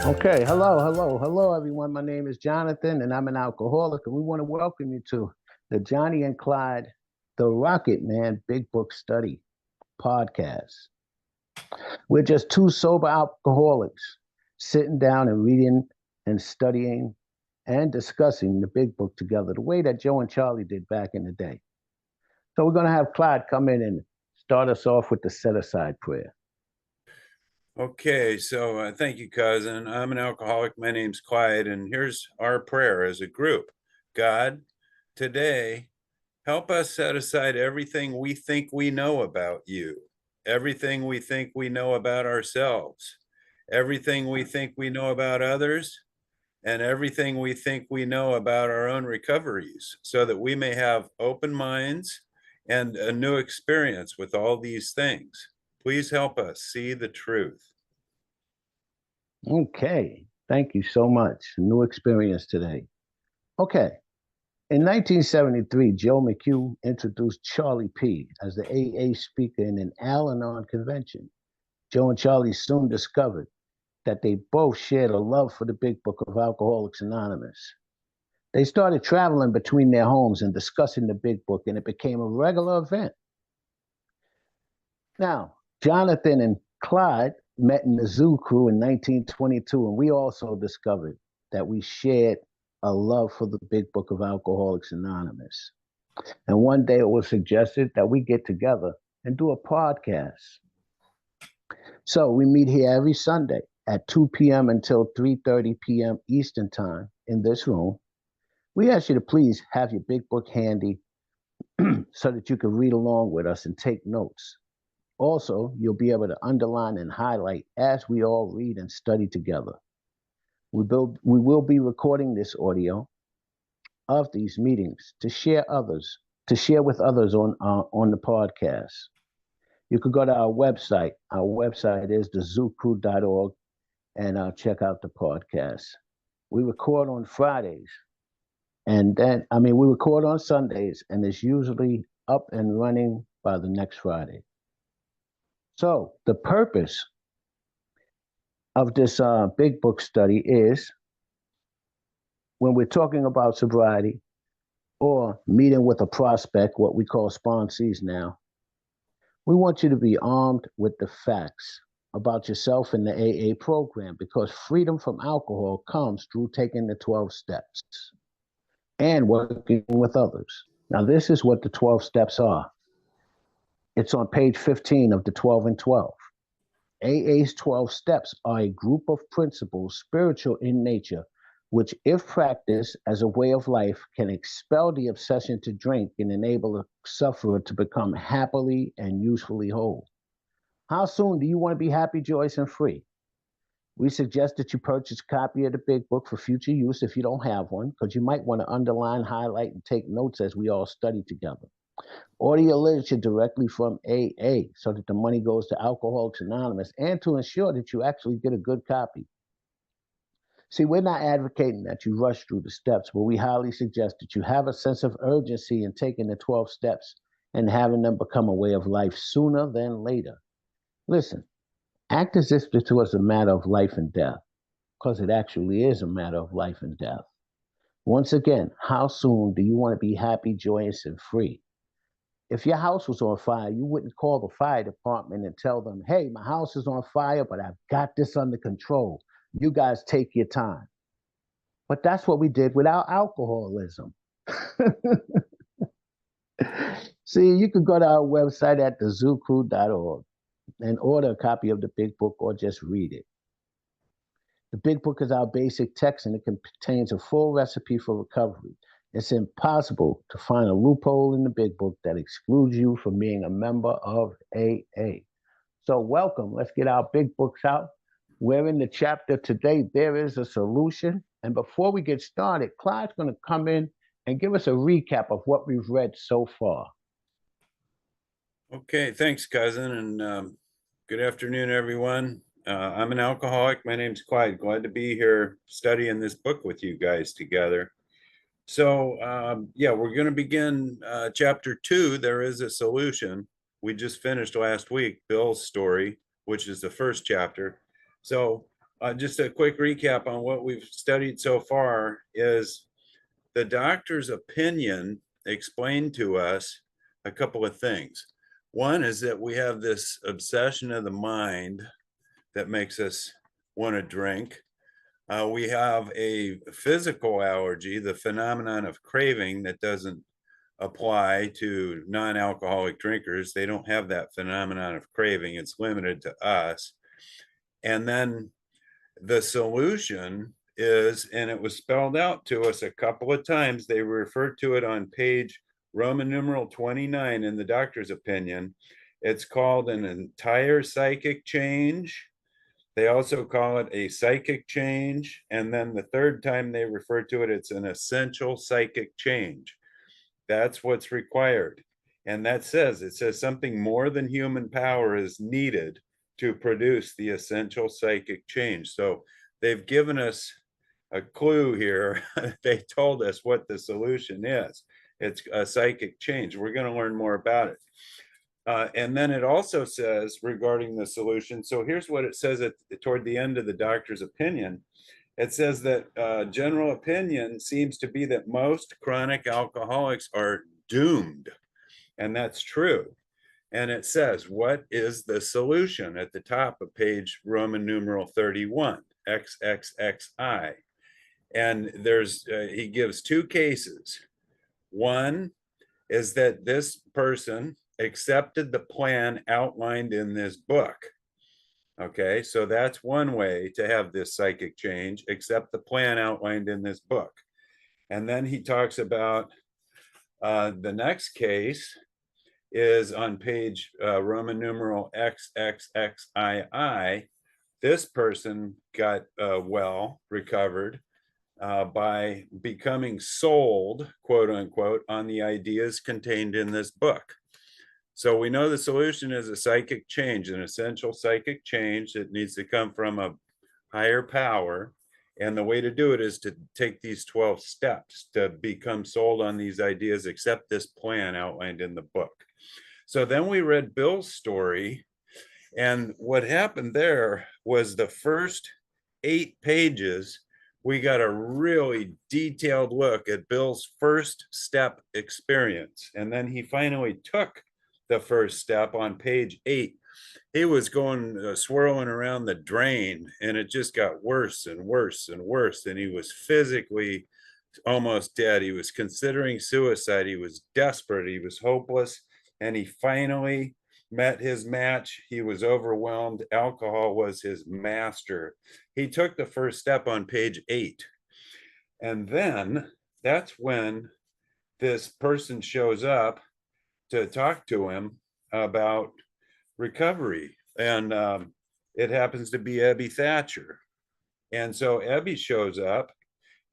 Okay, hello, everyone. My name is Jonathan, and I'm an alcoholic, and we want to welcome you to the Johnny and Clyde, the Rocketman Big Book Study podcast. We're just two sober alcoholics sitting down and reading and studying and discussing the Big Book together, the way that Joe and Charlie did back in the day. So we're going to have Clyde come in and start us off with the set-aside prayer. Okay, so thank you, Cousin. I'm an alcoholic. My name's Clyde, and here's our prayer as a group. God, today, help us set aside everything we think we know about you, everything we think we know about ourselves, everything we think we know about others, and everything we think we know about our own recoveries, so that we may have open minds and a new experience with all these things. Please help us see the truth. Okay, thank you so much. New experience today. Okay, in 1973, Joe McHugh introduced Charlie P. as the AA speaker in an Al Anon convention. Joe and Charlie soon discovered that they both shared a love for the Big Book of Alcoholics Anonymous. They started traveling between their homes and discussing the Big Book, and it became a regular event. Now, Jonathan and Clyde met in the Zoo Crew in 1922, and we also discovered that we shared a love for the Big Book of Alcoholics Anonymous. And one day it was suggested that we get together and do a podcast. So we meet here every Sunday at 2 p.m. until 3:30 p.m. Eastern Time in this room. We ask you to please have your Big Book handy so that you can read along with us and take notes. Also, you'll be able to underline and highlight as we all read and study together. We will be recording this audio of these meetings to share with others on the podcast. You could go to our website. Our website is thezoocrew.org, and check out the podcast. We record on Fridays, and then we record on Sundays, and it's usually up and running by the next Friday. So the purpose of this Big Book study is, when we're talking about sobriety or meeting with a prospect, what we call sponsees now, we want you to be armed with the facts about yourself and the AA program, because freedom from alcohol comes through taking the 12 steps and working with others. Now, this is what the 12 steps are. It's on page 15 of the 12 and 12. AA's 12 steps are a group of principles, spiritual in nature, which, if practiced as a way of life, can expel the obsession to drink and enable a sufferer to become happily and usefully whole. How soon do you want to be happy, joyous, and free? We suggest that you purchase a copy of the Big Book for future use if you don't have one, because you might want to underline, highlight, and take notes as we all study together. Order your literature directly from AA so that the money goes to Alcoholics Anonymous, and to ensure that you actually get a good copy. See, we're not advocating that you rush through the steps, but we highly suggest that you have a sense of urgency in taking the 12 steps and having them become a way of life sooner than later. Listen, act as if this was a matter of life and death, because it actually is a matter of life and death. Once again, how soon do you want to be happy, joyous, and free? If your house was on fire, you wouldn't call the fire department and tell them, hey, my house is on fire, but I've got this under control. You guys take your time. But that's what we did with our alcoholism. See, you could go to our website at thezoocrew.org and order a copy of the Big Book, or just read it. The Big Book is our basic text, and it contains a full recipe for recovery. It's impossible to find a loophole in the Big Book that excludes you from being a member of AA. So welcome. Let's get our Big Books out. We're in the chapter today, There is a Solution. And before we get started, Clyde's going to come in and give us a recap of what we've read so far. Okay, thanks, Cousin, and good afternoon, everyone. I'm an alcoholic. My name's Clyde. Glad to be here studying this book with you guys together. So, we're going to begin chapter 2, There is a Solution. We just finished last week Bill's story, which is the first chapter. So just a quick recap on what we've studied so far is the doctor's opinion explained to us a couple of things. One is that we have this obsession of the mind that makes us want to drink. We have a physical allergy, the phenomenon of craving that doesn't apply to non-alcoholic drinkers. They don't have that phenomenon of craving. It's limited to us. And then the solution is, and it was spelled out to us a couple of times, they referred to it on page Roman numeral 29 in the doctor's opinion. It's called an entire psychic change. They also call it a psychic change. And then the third time they refer to it, it's an essential psychic change. That's what's required. And that says, it says something more than human power is needed to produce the essential psychic change. So they've given us a clue here. They told us what the solution is. It's a psychic change. We're going to learn more about it. And then it also says regarding the solution. So here's what it says toward the end of the doctor's opinion. It says that general opinion seems to be that most chronic alcoholics are doomed. And that's true. And it says, what is the solution at the top of page Roman numeral 31, XXXI. And he gives two cases. One is that this person accepted the plan outlined in this book. Okay, so that's one way to have this psychic change, accept the plan outlined in this book. And then he talks about the next case is on page Roman numeral XXXII. This person got recovered by becoming sold, quote unquote, on the ideas contained in this book. So we know the solution is a psychic change, an essential psychic change that needs to come from a higher power. And the way to do it is to take these 12 steps to become sold on these ideas, accept this plan outlined in the book. So then we read Bill's story. And what happened there was the first 8 pages, we got a really detailed look at Bill's first step experience. And then he finally took the first step on page 8. He was going swirling around the drain, and it just got worse and worse and worse. And he was physically almost dead. He was considering suicide. He was desperate. He was hopeless. And he finally met his match. He was overwhelmed. Alcohol was his master. He took the first step on page 8. And then that's when this person shows up to talk to him about recovery. And it happens to be Ebby Thatcher. And so Ebby shows up,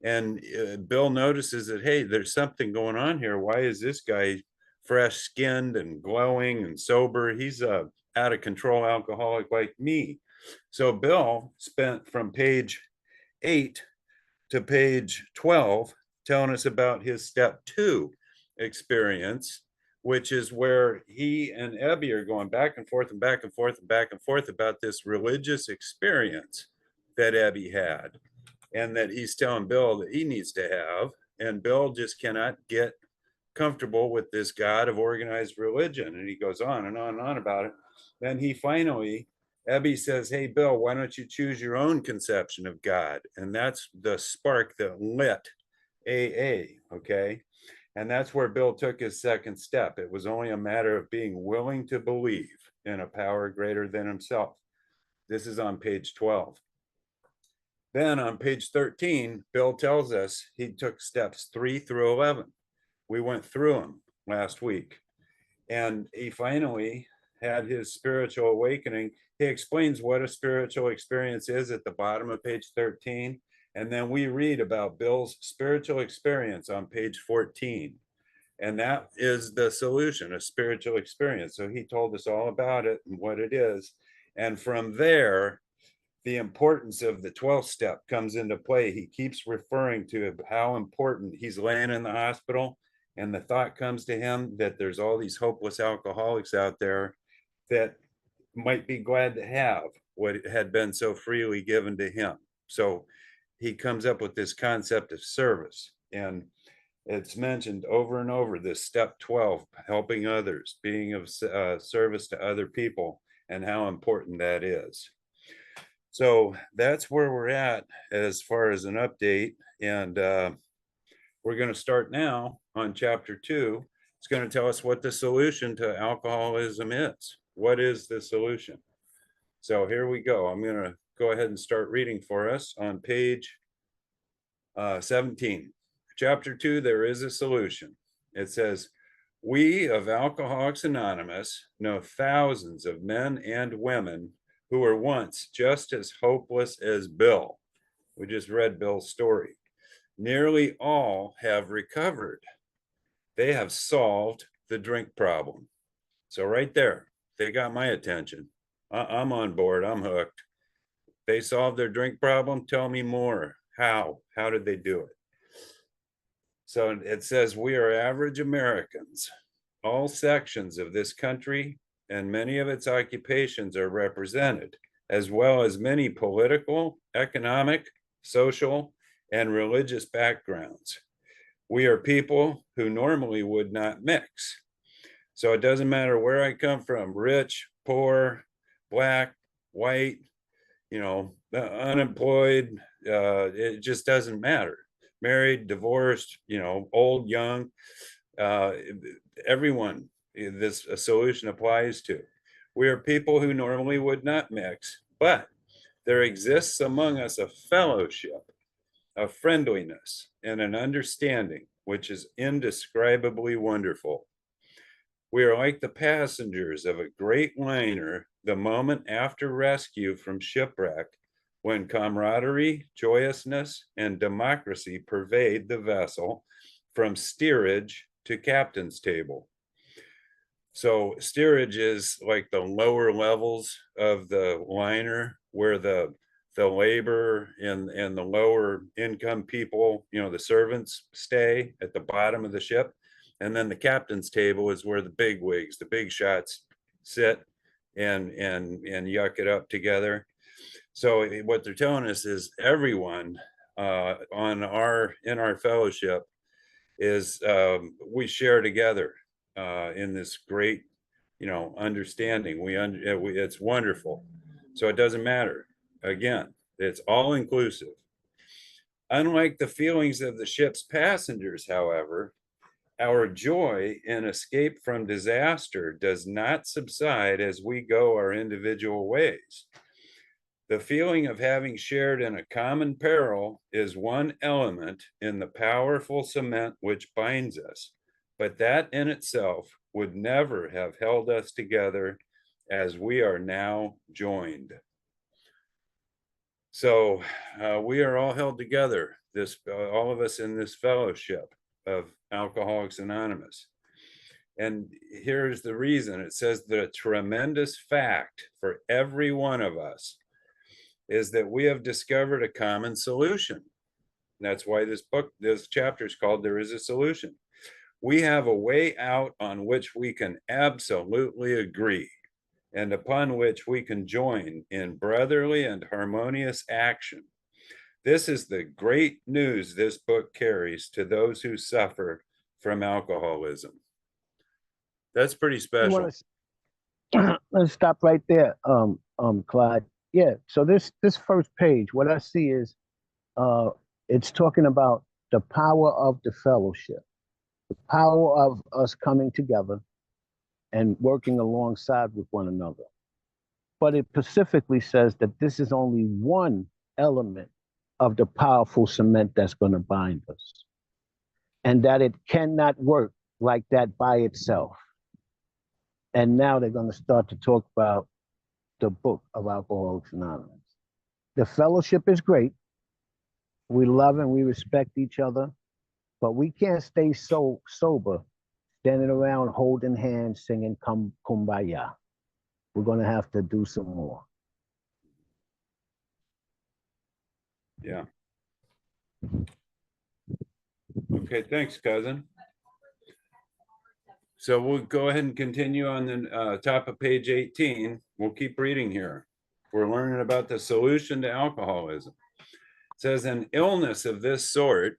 and Bill notices that, hey, there's something going on here. Why is this guy fresh skinned and glowing and sober? He's a out of control alcoholic like me. So Bill spent from page 8 to page 12 telling us about his step 2 experience, which is where he and Ebby are going back and forth and back and forth and back and forth about this religious experience that Ebby had, and that he's telling Bill that he needs to have. And Bill just cannot get comfortable with this God of organized religion. And he goes on and on and on about it. Then he finally, Ebby says, hey, Bill, why don't you choose your own conception of God? And that's the spark that lit AA, okay? And that's where Bill took his second step. It was only a matter of being willing to believe in a power greater than himself. This is on page 12. Then on page 13, Bill tells us he took steps 3 through 11. We went through them last week. And he finally had his spiritual awakening. He explains what a spiritual experience is at the bottom of page 13. And then we read about Bill's spiritual experience on page 14. And that is the solution, a spiritual experience. So he told us all about it and what it is. And from there, the importance of the 12th step comes into play. He keeps referring to how important he's laying in the hospital. And the thought comes to him that there's all these hopeless alcoholics out there that might be glad to have what had been so freely given to him. So he comes up with this concept of service, and it's mentioned over and over, this step 12, helping others, being of service to other people, and how important that is. So that's where we're at as far as an update. And we're going to start now on chapter 2. It's going to tell us what the solution to alcoholism is. What is the solution? So here we go. I'm going to go ahead and start reading for us on page 17. Chapter 2, there is a solution. It says, we of Alcoholics Anonymous know thousands of men and women who were once just as hopeless as Bill. We just read Bill's story. Nearly all have recovered. They have solved the drink problem. So right there, they got my attention. I'm on board. I'm hooked. They solved their drink problem. Tell me more. How? How did they do it? So it says, we are average Americans. All sections of this country and many of its occupations are represented, as well as many political, economic, social, and religious backgrounds. We are people who normally would not mix. So it doesn't matter where I come from, rich, poor, black, white, unemployed, it just doesn't matter. Married, divorced, old, young, everyone this solution applies to. We are people who normally would not mix, but there exists among us a fellowship, a friendliness, and an understanding which is indescribably wonderful. We are like the passengers of a great liner the moment after rescue from shipwreck, when camaraderie, joyousness, and democracy pervade the vessel from steerage to captain's table. So steerage is like the lower levels of the liner, where the labor and the lower income people, the servants, stay at the bottom of the ship. And then the captain's table is where the big wigs, the big shots, sit and yuck it up together. So what they're telling us is everyone in our fellowship is we share together in this great, understanding. It's wonderful. So it doesn't matter. Again, it's all inclusive. Unlike the feelings of the ship's passengers, however, our joy in escape from disaster does not subside as we go our individual ways. The feeling of having shared in a common peril is one element in the powerful cement which binds us, but that in itself would never have held us together as we are now joined. So we are all held together, all of us in this fellowship of Alcoholics Anonymous. And here's the reason. It says that a tremendous fact for every one of us is that we have discovered a common solution. And that's why this chapter is called There is a Solution. We have a way out on which we can absolutely agree, and upon which we can join in brotherly and harmonious action. This is the great news this book carries to those who suffer from alcoholism. That's pretty special. Let's stop right there, Clyde. Yeah. So this first page, what I see is, it's talking about the power of the fellowship, the power of us coming together and working alongside with one another. But it specifically says that this is only one element of the powerful cement that's going to bind us, and that it cannot work like that by itself. And now they're going to start to talk about the book of Alcoholics Anonymous. The fellowship is great. We love and we respect each other, but we can't stay so sober, standing around holding hands, singing Kumbaya. We're going to have to do some more. Yeah. Okay, thanks, cousin. So we'll go ahead and continue on the top of page 18. We'll keep reading here. We're learning about the solution to alcoholism. It says, an illness of this sort,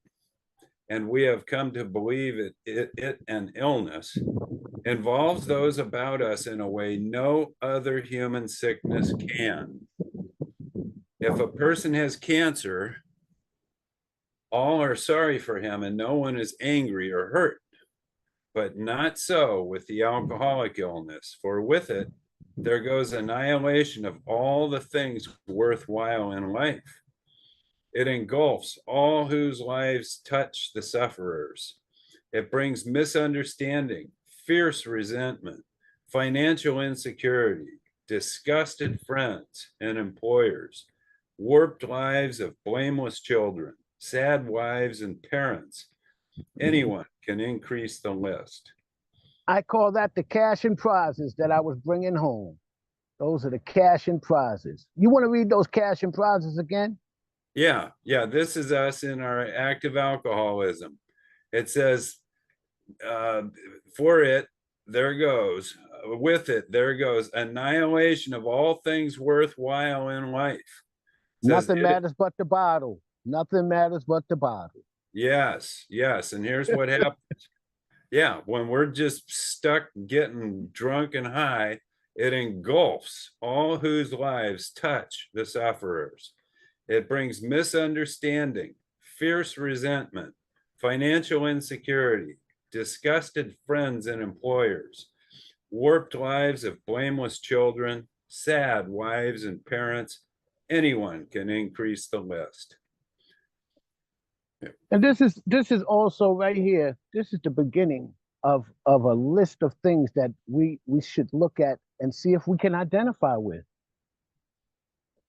and we have come to believe it an illness, involves those about us in a way no other human sickness can. If a person has cancer, all are sorry for him and no one is angry or hurt. But not so with the alcoholic illness, for with it, there goes annihilation of all the things worthwhile in life. It engulfs all whose lives touch the sufferers. It brings misunderstanding, fierce resentment, financial insecurity, disgusted friends and employers, warped lives of blameless children, sad wives and parents. Anyone can increase the list. I call that the cash and prizes that I was bringing home. Those are the cash and prizes. You want to read those cash and prizes again? Yeah, this is us in our active alcoholism. It says, for it, there goes, with it, there goes annihilation of all things worthwhile in life. Nothing matters but the bottle. Nothing matters but the bottle. Yes. And here's what happens. Yeah, when we're just stuck getting drunk and high, it engulfs all whose lives touch the sufferers. It brings misunderstanding, fierce resentment, financial insecurity, disgusted friends and employers, warped lives of blameless children, sad wives and parents. Anyone can increase the list. And this is also right here. This is the beginning of a list of things that we should look at and see if we can identify with.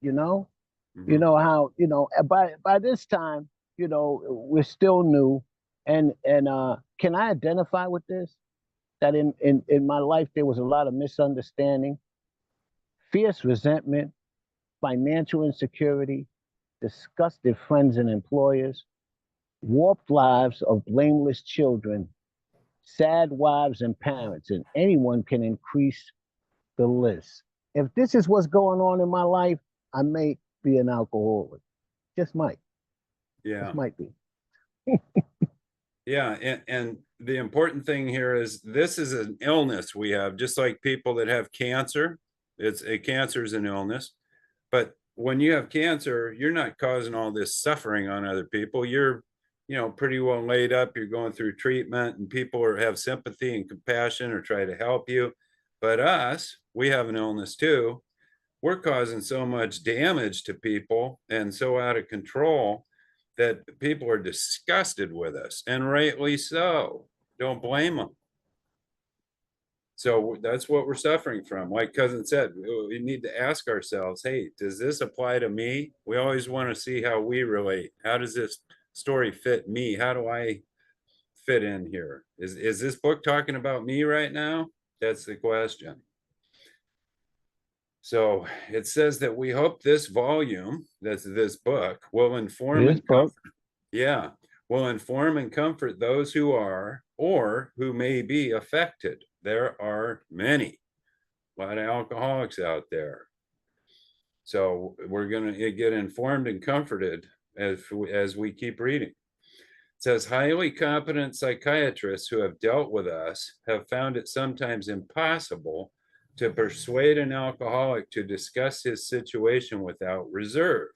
You know, how by this time, we're still new, and can I identify with this? That in my life there was a lot of misunderstanding, fierce resentment, financial insecurity, disgusted friends and employers, warped lives of blameless children, sad wives and parents, and anyone can increase the list. If this is what's going on in my life, I may be an alcoholic. Just might. Yeah. Just might be. Yeah, and the important thing here is this is an illness we have, just like people that have cancer. Cancer is an illness, but when you have cancer, you're not causing all this suffering on other people. You're pretty well laid up. You're going through treatment, and people have sympathy and compassion or try to help you. But us, we have an illness too. We're causing so much damage to people and so out of control that people are disgusted with us, and rightly so. Don't blame them. So that's what we're suffering from. Like Cuzin said, we need to ask ourselves, hey, does this apply to me? We always want to see how we relate. How does this story fit me? How do I fit in here? Is this book talking about me right now? That's the question. So it says that we hope this volume, that's this book, will inform and comfort. Yeah, will inform and comfort those who are or who may be affected. There are many, a lot of alcoholics out there. So we're going to get informed and comforted as we keep reading. It says, highly competent psychiatrists who have dealt with us have found it sometimes impossible to persuade an alcoholic to discuss his situation without reserve.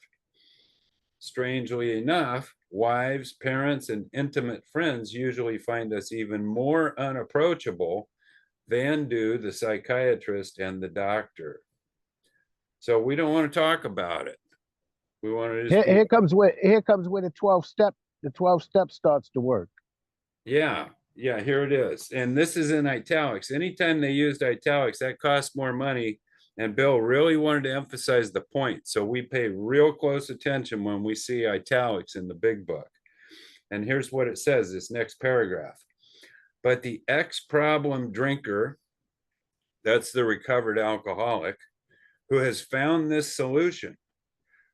Strangely enough, wives, parents, and intimate friends usually find us even more unapproachable than do the psychiatrist and the doctor. So we don't want to talk about it. We want to just here comes where the 12 step starts to work. Yeah, here it is. And this is in italics. Anytime they used italics, that cost more money. And Bill really wanted to emphasize the point. So we pay real close attention when we see italics in the big book. And here's what it says, this next paragraph. But the ex-problem drinker, that's the recovered alcoholic, who has found this solution,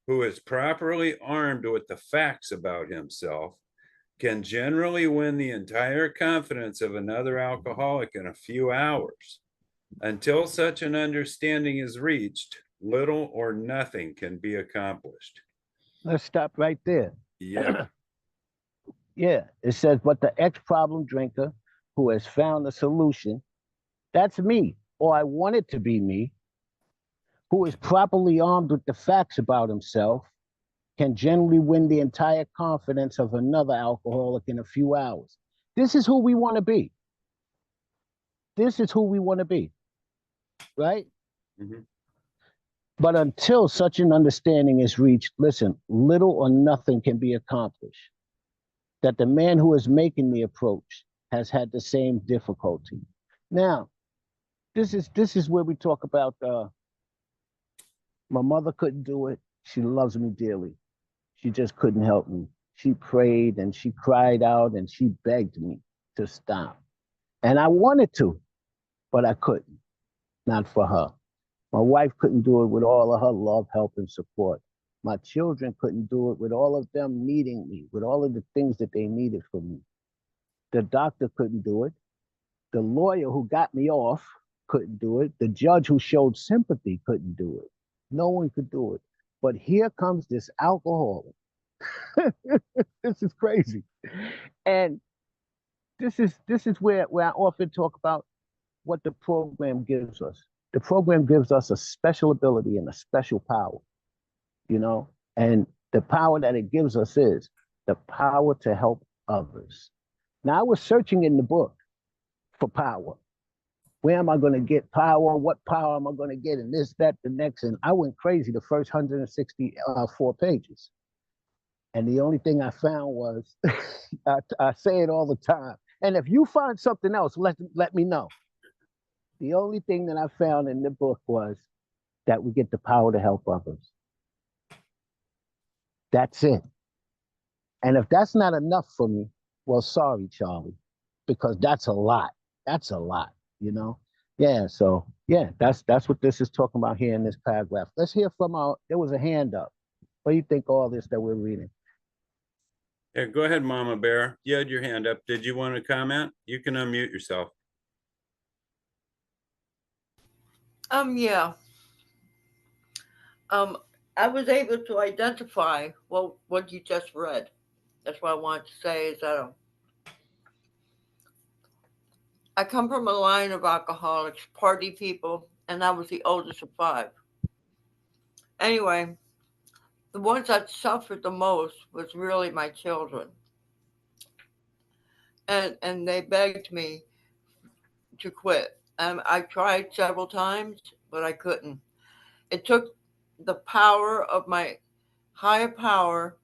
who is properly armed with the facts about himself, can generally win the entire confidence of another alcoholic in a few hours. Until such an understanding is reached, little or nothing can be accomplished. Let's stop right there. Yeah. Yeah, it says, but the ex-problem drinker who has found a solution, that's me, or I want it to be me, who is properly armed with the facts about himself, can generally win the entire confidence of another alcoholic in a few hours. This is who we want to be. This is who we want to be, right? Mm-hmm. But until such an understanding is reached, listen, little or nothing can be accomplished. That the man who is making the approach has had the same difficulty. Now, this is where we talk about my mother couldn't do it. She loves me dearly. She just couldn't help me. She prayed and she cried out and she begged me to stop. And I wanted to, but I couldn't, not for her. My wife couldn't do it with all of her love, help, and support. My children couldn't do it with all of them needing me, with all of the things that they needed from me. The doctor couldn't do it. The lawyer who got me off couldn't do it. The judge who showed sympathy couldn't do it. No one could do it. But here comes this alcoholic. This is crazy. And this is where I often talk about what the program gives us. The program gives us a special ability and a special power, you know? And the power that it gives us is the power to help others. Now, I was searching in the book for power. Where am I going to get power? What power am I going to get? And this, that, the next. And I went crazy the first 164 pages. And the only thing I found was, I say it all the time. And if you find something else, let me know. The only thing that I found in the book was that we get the power to help others. That's it. And if that's not enough for me, well, sorry, Charlie, because that's a lot. That's a lot, you know? Yeah, so yeah, that's what this is talking about here in this paragraph. Let's hear from there was a hand up. What do you think all this that we're reading? Yeah, go ahead, Mama Bear. You had your hand up. Did you want to comment? You can unmute yourself. Yeah. I was able to identify what you just read. That's what I wanted to say is that I come from a line of alcoholics, party people, and I was the oldest of five. Anyway, the ones that suffered the most was really my children. And they begged me to quit. I tried several times, but I couldn't. It took the power of my higher power,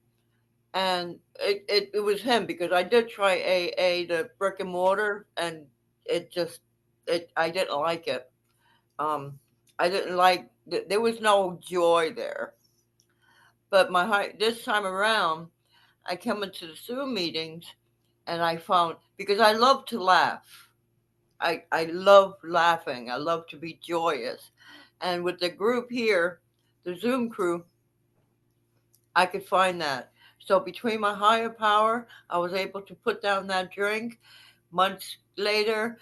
and it was him because I did try AA, the brick and mortar, and it just I didn't like it. Um, I didn't like there was no joy there. But this time around, I came into the Zoom meetings, and I found because I love to laugh. I love laughing. I love to be joyous. And with the group here, the Zoom crew, I could find that. So between my higher power, I was able to put down that drink. Months later,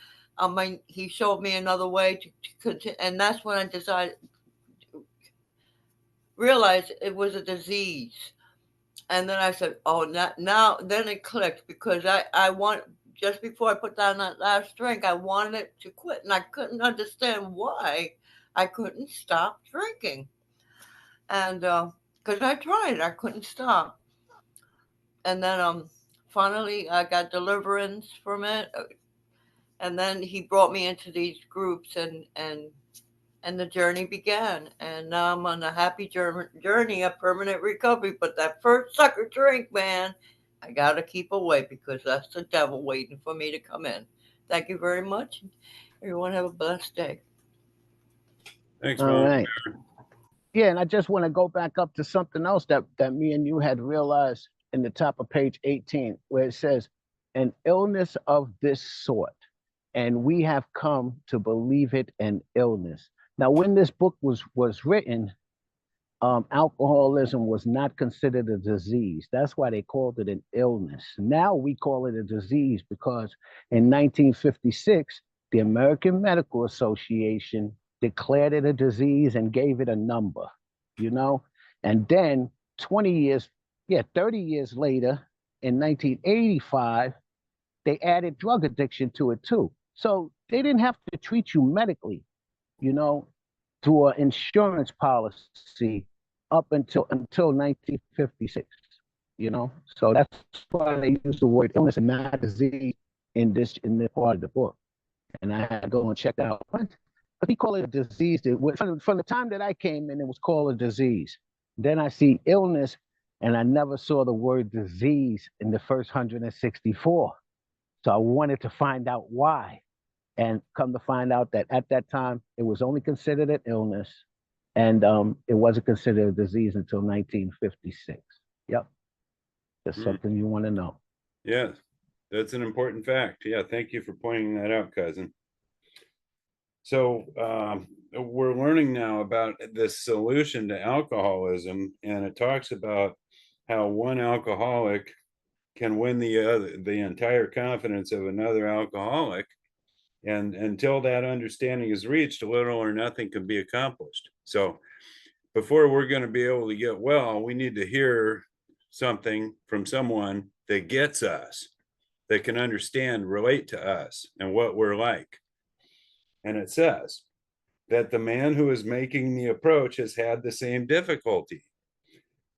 he showed me another way to continue, and that's when I decided, realized it was a disease. And then I said, "Oh, now." Then it clicked because I want just before I put down that last drink, I wanted to quit, and I couldn't understand why I couldn't stop drinking. And because I tried, I couldn't stop. And then finally I got deliverance from it. And then he brought me into these groups, and the journey began. And now I'm on a happy journey of permanent recovery. But that first sucker drink, man, I got to keep away because that's the devil waiting for me to come in. Thank you very much. Everyone have a blessed day. Thanks, All Mama. right. Yeah, and I just want to go back up to something else that me and you had realized in the top of page 18, where it says, an illness of this sort, and we have come to believe it an illness. Now, when this book was written, alcoholism was not considered a disease. That's why they called it an illness. Now we call it a disease because in 1956, the American Medical Association declared it a disease and gave it a number, you know? And then 30 years later, in 1985, they added drug addiction to it too. So they didn't have to treat you medically, you know, through an insurance policy up until 1956, you know. So that's why they use the word illness and not disease in this part of the book. And I had to go and check out what. But he called it a disease. From the time that I came in, it was called a disease. Then I see illness, and I never saw the word disease in the first 164. So I wanted to find out why. And come to find out that at that time, it was only considered an illness, and it wasn't considered a disease until 1956. Yep. That's something you want to know. Yes, that's an important fact. Yeah, thank you for pointing that out, Cousin. So we're learning now about this solution to alcoholism, and it talks about how one alcoholic can win the entire confidence of another alcoholic. And until that understanding is reached, little or nothing can be accomplished. So before we're going to be able to get well, we need to hear something from someone that gets us, that can understand, relate to us and what we're like. And it says that the man who is making the approach has had the same difficulty,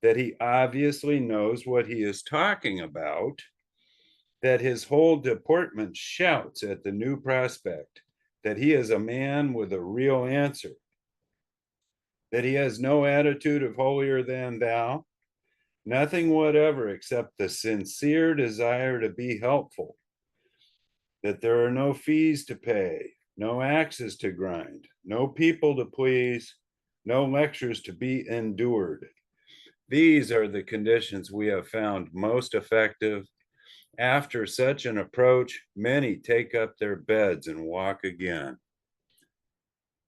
that he obviously knows what he is talking about, that his whole deportment shouts at the new prospect that he is a man with a real answer, that he has no attitude of holier than thou, nothing whatever except the sincere desire to be helpful, that there are no fees to pay, no axes to grind, no people to please, no lectures to be endured. These are the conditions we have found most effective. After such an approach, many take up their beds and walk again.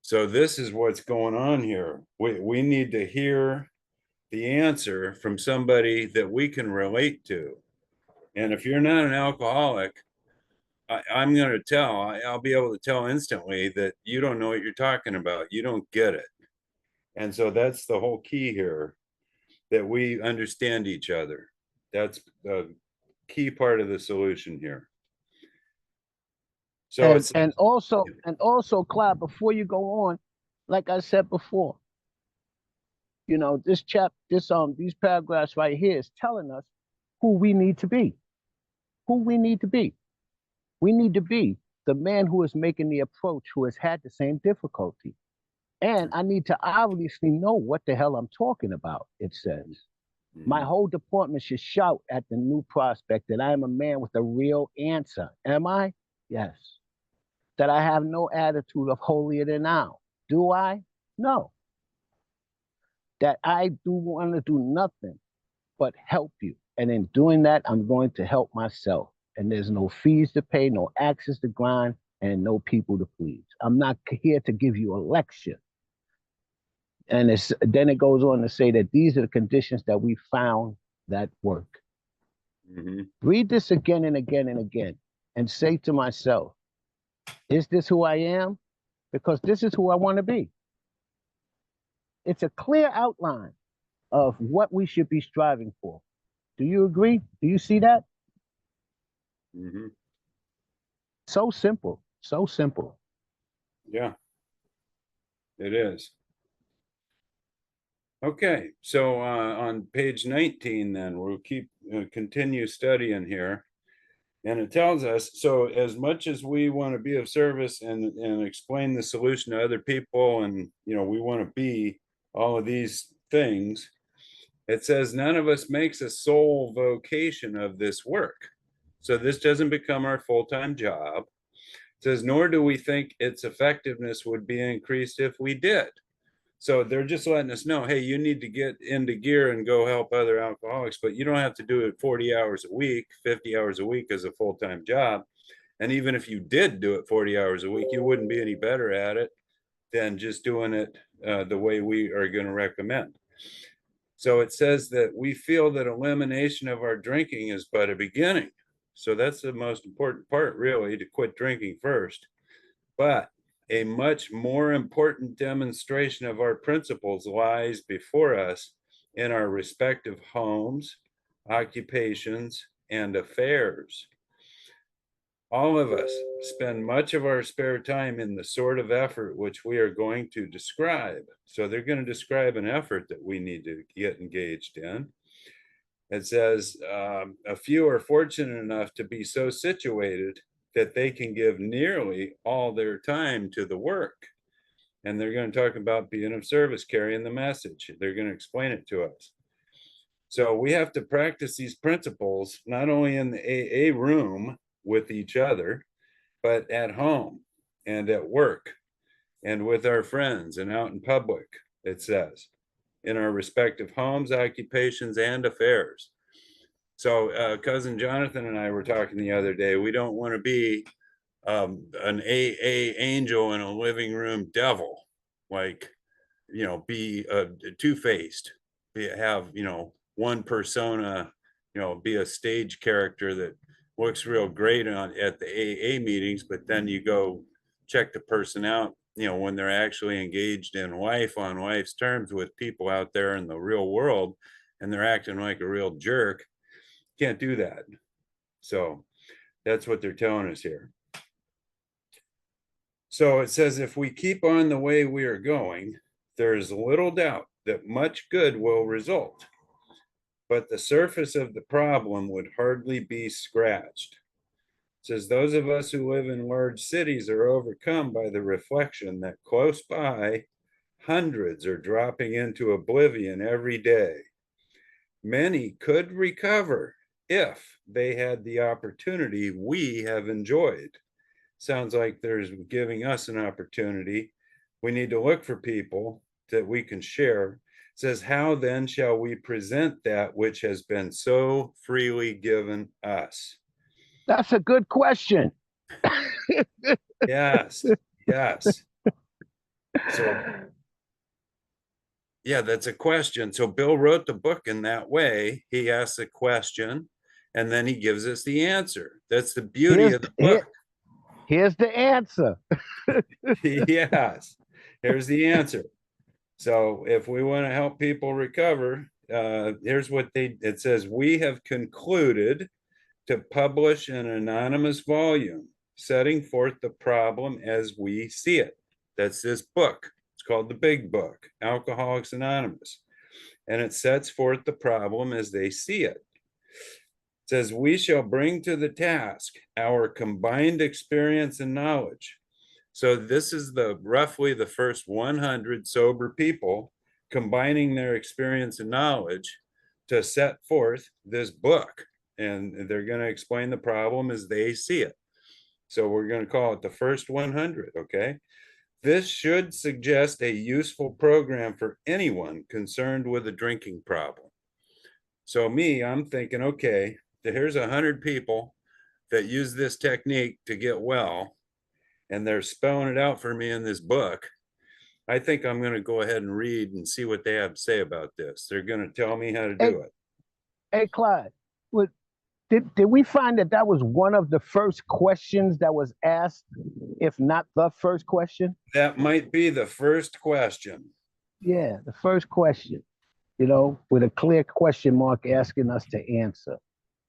So this is what's going on here. We need to hear the answer from somebody that we can relate to. And if you're not an alcoholic, I'm going to I'll be able to tell instantly that you don't know what you're talking about. You don't get it. And so that's the whole key here, that we understand each other. That's the key part of the solution here. So and also, Clyde, before you go on, like I said before, you know, these paragraphs right here is telling us who we need to be. Who we need to be. We need to be the man who is making the approach, who has had the same difficulty. And I need to obviously know what the hell I'm talking about, it says. My whole department should shout at the new prospect that I am a man with a real answer. Am I? Yes. That I have no attitude of holier than thou. Do I? No. That I do want to do nothing but help you. And in doing that, I'm going to help myself. And there's no fees to pay, no axes to grind, and no people to please. I'm not here to give you a lecture. And then it goes on to say that these are the conditions that we found that work. Read this again and again and again and say to myself, is this who I am? Because this is who I want to be. It's a clear outline of what we should be striving for. Do you agree? Do you see that? So simple. So simple. Yeah, it is. Okay, so on page 19, then we'll continue studying here. And it tells us, so as much as we want to be of service and explain the solution to other people, and we want to be all of these things, it says none of us makes a sole vocation of this work. So this doesn't become our full-time job. It says, nor do we think its effectiveness would be increased if we did. So they're just letting us know, hey, you need to get into gear and go help other alcoholics, but you don't have to do it 40 hours a week, 50 hours a week as a full-time job. And even if you did do it 40 hours a week, you wouldn't be any better at it than just doing it the way we are going to recommend. So it says that we feel that elimination of our drinking is but a beginning. So that's the most important part, really, to quit drinking first. But a much more important demonstration of our principles lies before us in our respective homes, occupations, and affairs. All of us spend much of our spare time in the sort of effort which we are going to describe. So they're going to describe an effort that we need to get engaged in. It says, a few are fortunate enough to be so situated that they can give nearly all their time to the work. And they're going to talk about being of service, carrying the message. They're going to explain it to us. So we have to practice these principles, not only in the AA room with each other, but at home and at work and with our friends and out in public, it says, in our respective homes, occupations, and affairs. So cousin Jonathan and I were talking the other day. We don't want to be an AA angel in a living room devil, like, be two-faced, have, one persona, be a stage character that looks real great at the AA meetings, but then you go check the person out, when they're actually engaged in life on life's terms with people out there in the real world, and they're acting like a real jerk. Can't do that. So that's what they're telling us here. So it says, if we keep on the way we are going, there is little doubt that much good will result, but the surface of the problem would hardly be scratched. It says, those of us who live in large cities are overcome by the reflection that close by, hundreds are dropping into oblivion every day. Many could recover if they had the opportunity we have enjoyed. Sounds like there's giving us an opportunity. We need to look for people that we can share. It says, how then shall we present that which has been so freely given us? That's a good question. Yes, yes. So, yeah, that's a question. So Bill wrote the book in that way. He asks a question, and then he gives us the answer. That's the beauty of the book. Here's the answer. Yes, here's the answer. So if we want to help people recover, here's what it says. We have concluded to publish an anonymous volume setting forth the problem as we see it. That's this book. It's called The Big Book, Alcoholics Anonymous. And it sets forth the problem as they see it. It says, we shall bring to the task our combined experience and knowledge. So this is roughly the first 100 sober people combining their experience and knowledge to set forth this book. And they're going to explain the problem as they see it. So we're going to call it the first 100, okay? This should suggest a useful program for anyone concerned with a drinking problem. So I'm thinking, okay, here's 100 people that use this technique to get well, and they're spelling it out for me in this book. I think I'm going to go ahead and read and see what they have to say about this. They're going to tell me how to do it. Hey, Clyde, did we find that was one of the first questions that was asked, if not the first question? That might be the first question. Yeah, the first question, with a clear question mark asking us to answer.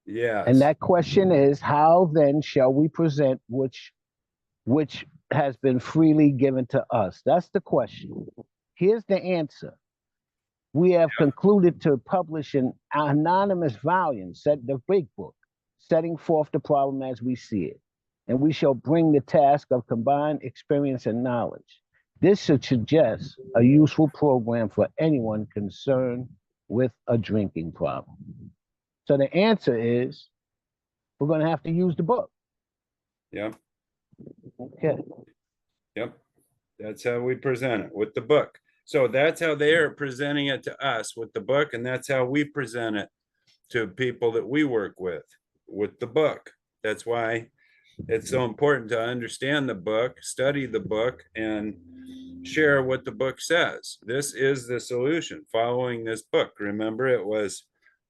Yes. And that question is, how then shall we present which has been freely given to us? That's the question. Here's the answer. We have concluded to publish an anonymous volume, the Big Book, setting forth the problem as we see it. And we shall bring the task of combined experience and knowledge. This should suggest a useful program for anyone concerned with a drinking problem. So the answer is, we're going to have to use the book. Yep. Okay. Yep. That's how we present it, with the book. So that's how they are presenting it to us, with the book, and that's how we present it to people that we work with the book. That's why It's so important to understand the book, study the book, and share what the book says. This is the solution following this book. Remember, it was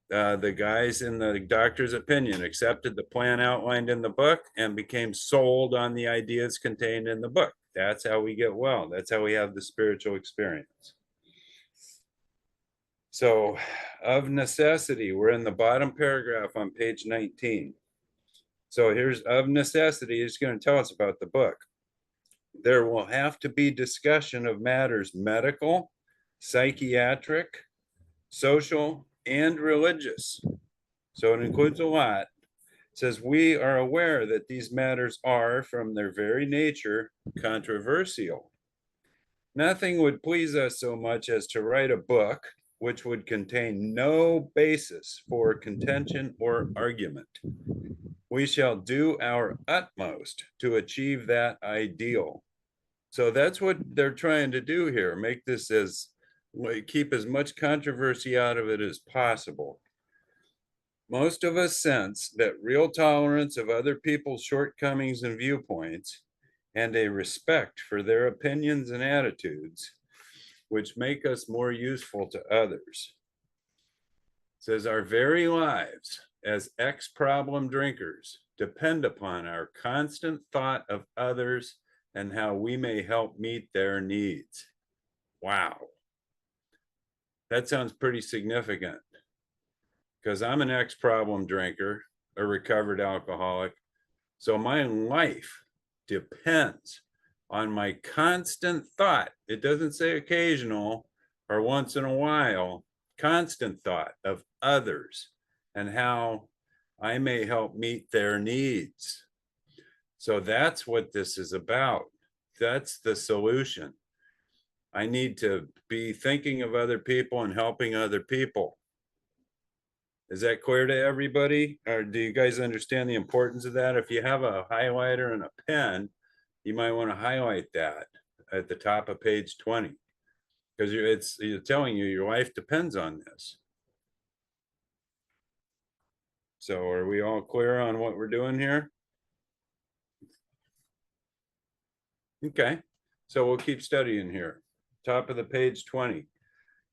the guys in the doctor's opinion accepted the plan outlined in the book and became sold on the ideas contained in the book. That's how we get well. That's how we have the spiritual experience. So, of necessity, we're in the bottom paragraph on page 19. So here's of necessity, it's going to tell us about the book. There will have to be discussion of matters medical, psychiatric, social, and religious. So it includes a lot. It says, we are aware that these matters are, from their very nature, controversial. Nothing would please us so much as to write a book which would contain no basis for contention or argument. We shall do our utmost to achieve that ideal. So that's what they're trying to do here. Make this as, keep as much controversy out of it as possible. Most of us sense that real tolerance of other people's shortcomings and viewpoints, and a respect for their opinions and attitudes, which make us more useful to others. It says our very lives as ex-problem drinkers depend upon our constant thought of others and how we may help meet their needs. Wow. That sounds pretty significant, because I'm an ex-problem drinker, a recovered alcoholic. So my life depends on my constant thought. It doesn't say occasional or once in a while, constant thought of others and how I may help meet their needs. So that's what this is about. That's the solution. I need to be thinking of other people and helping other people. Is that clear to everybody? Or do you guys understand the importance of that? If you have a highlighter and a pen, you might want to highlight that at the top of page 20, because it's telling you your life depends on this. So are we all clear on what we're doing here? Okay, so we'll keep studying here. Top of the page 20.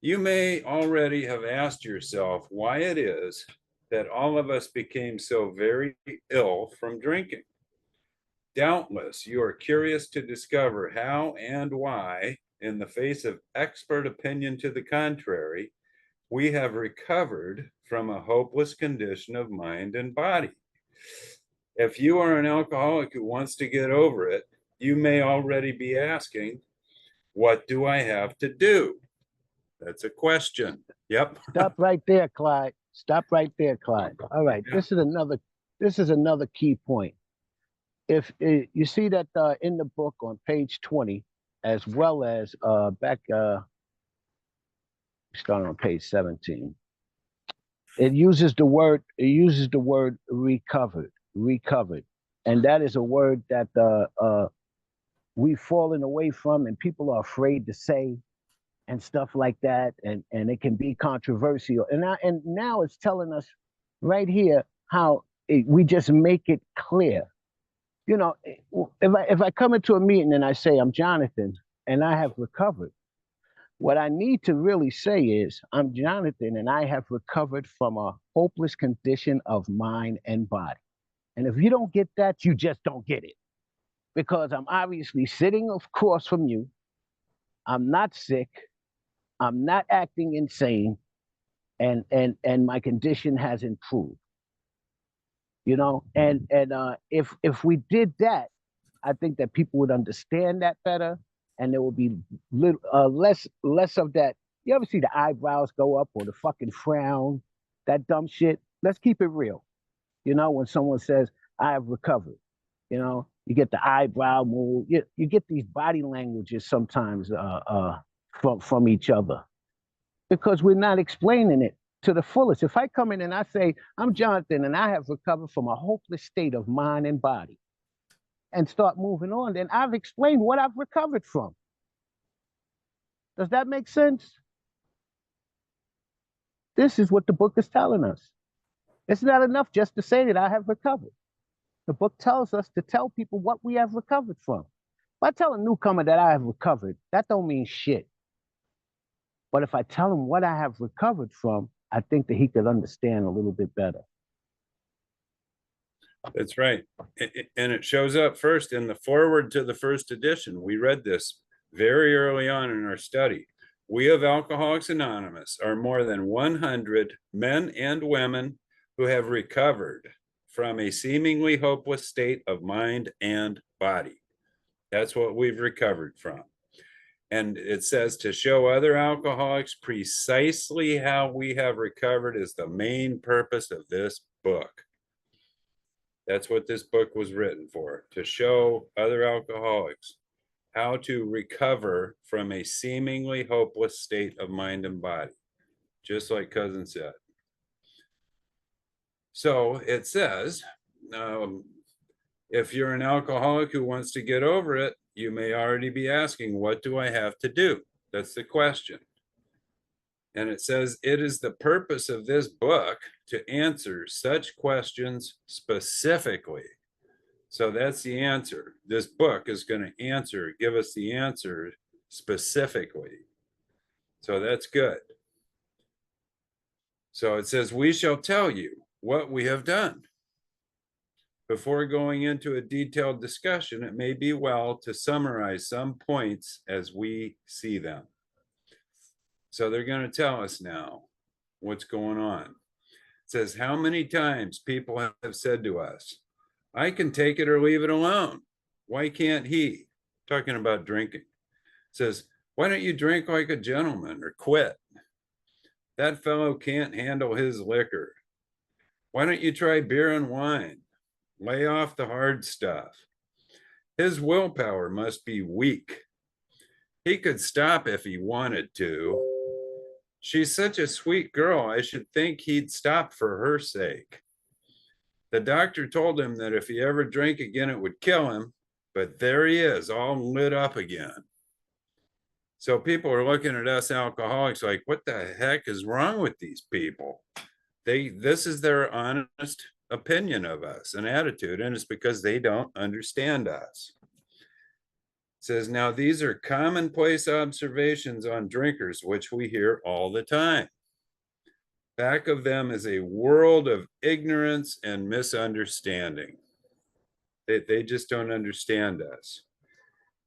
You may already have asked yourself why it is that all of us became so very ill from drinking. Doubtless, you are curious to discover how and why, in the face of expert opinion to the contrary, we have recovered from a hopeless condition of mind and body. If you are an alcoholic who wants to get over it, you may already be asking, what do I have to do? That's a question. Yep. Stop right there, Clyde. Stop right there, Clyde. All right. Yeah. This is another key point. If you see that in the book on page 20, as well as starting on page 17, it uses the word recovered, and that is a word that we've fallen away from, and people are afraid to say, and stuff like that, and it can be controversial. And now it's telling us right here how we just make it clear. You know, if I come into a meeting and I say I'm Jonathan and I have recovered, what I need to really say is I'm Jonathan and I have recovered from a hopeless condition of mind and body. And if you don't get that, you just don't get it, because I'm obviously sitting across from you. I'm not sick. I'm not acting insane, and my condition has improved. You know, and if we did that, I think that people would understand that better, and there would be less of that. You ever see the eyebrows go up or the fucking frown, that dumb shit? Let's keep it real. You know, when someone says I have recovered, you know, you get the eyebrow move. You get these body languages sometimes from each other, because we're not explaining it to the fullest. If I come in and I say, I'm Jonathan and I have recovered from a hopeless state of mind and body, and start moving on, then I've explained what I've recovered from. Does that make sense? This is what the book is telling us. It's not enough just to say that I have recovered. The book tells us to tell people what we have recovered from. If I tell a newcomer that I have recovered, that don't mean shit. But if I tell him what I have recovered from, I think that he could understand a little bit better. That's right. And it shows up first in the foreword to the first edition. We read this very early on in our study. We of Alcoholics Anonymous are more than 100 men and women who have recovered from a seemingly hopeless state of mind and body. That's what we've recovered from. And it says to show other alcoholics precisely how we have recovered is the main purpose of this book. That's what this book was written for, to show other alcoholics how to recover from a seemingly hopeless state of mind and body, just like Cuzin said. So it says, if you're an alcoholic who wants to get over it, you may already be asking, what do I have to do? That's the question. And it says, it is the purpose of this book to answer such questions specifically. So that's the answer. This book is going to give us the answer specifically. So that's good. So it says, we shall tell you what we have done. Before going into a detailed discussion, it may be well to summarize some points as we see them. So they're going to tell us now what's going on. It says, how many times people have said to us, I can take it or leave it alone. Why can't he? Talking about drinking. It says, why don't you drink like a gentleman or quit? That fellow can't handle his liquor. Why don't you try beer and wine? Lay off the hard stuff. His willpower must be weak. He could stop if he wanted to. She's such a sweet girl, I should think he'd stop for her sake. The doctor told him that if he ever drank again, it would kill him, but there he is, all lit up again. So people are looking at us alcoholics like, what the heck is wrong with these people? This is their honest opinion of us and attitude, and it's because they don't understand us. It says, now these are commonplace observations on drinkers, which we hear all the time. Back of them is a world of ignorance and misunderstanding. They just don't understand us,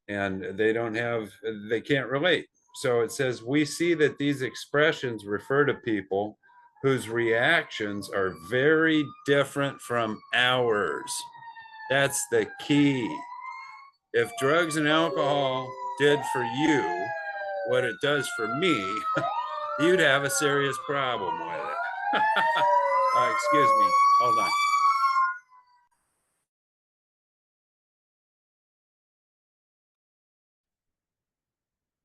and they can't relate. So it says, we see that these expressions refer to people whose reactions are very different from ours. That's the key. If drugs and alcohol did for you what it does for me, you'd have a serious problem with it. Excuse me, hold on.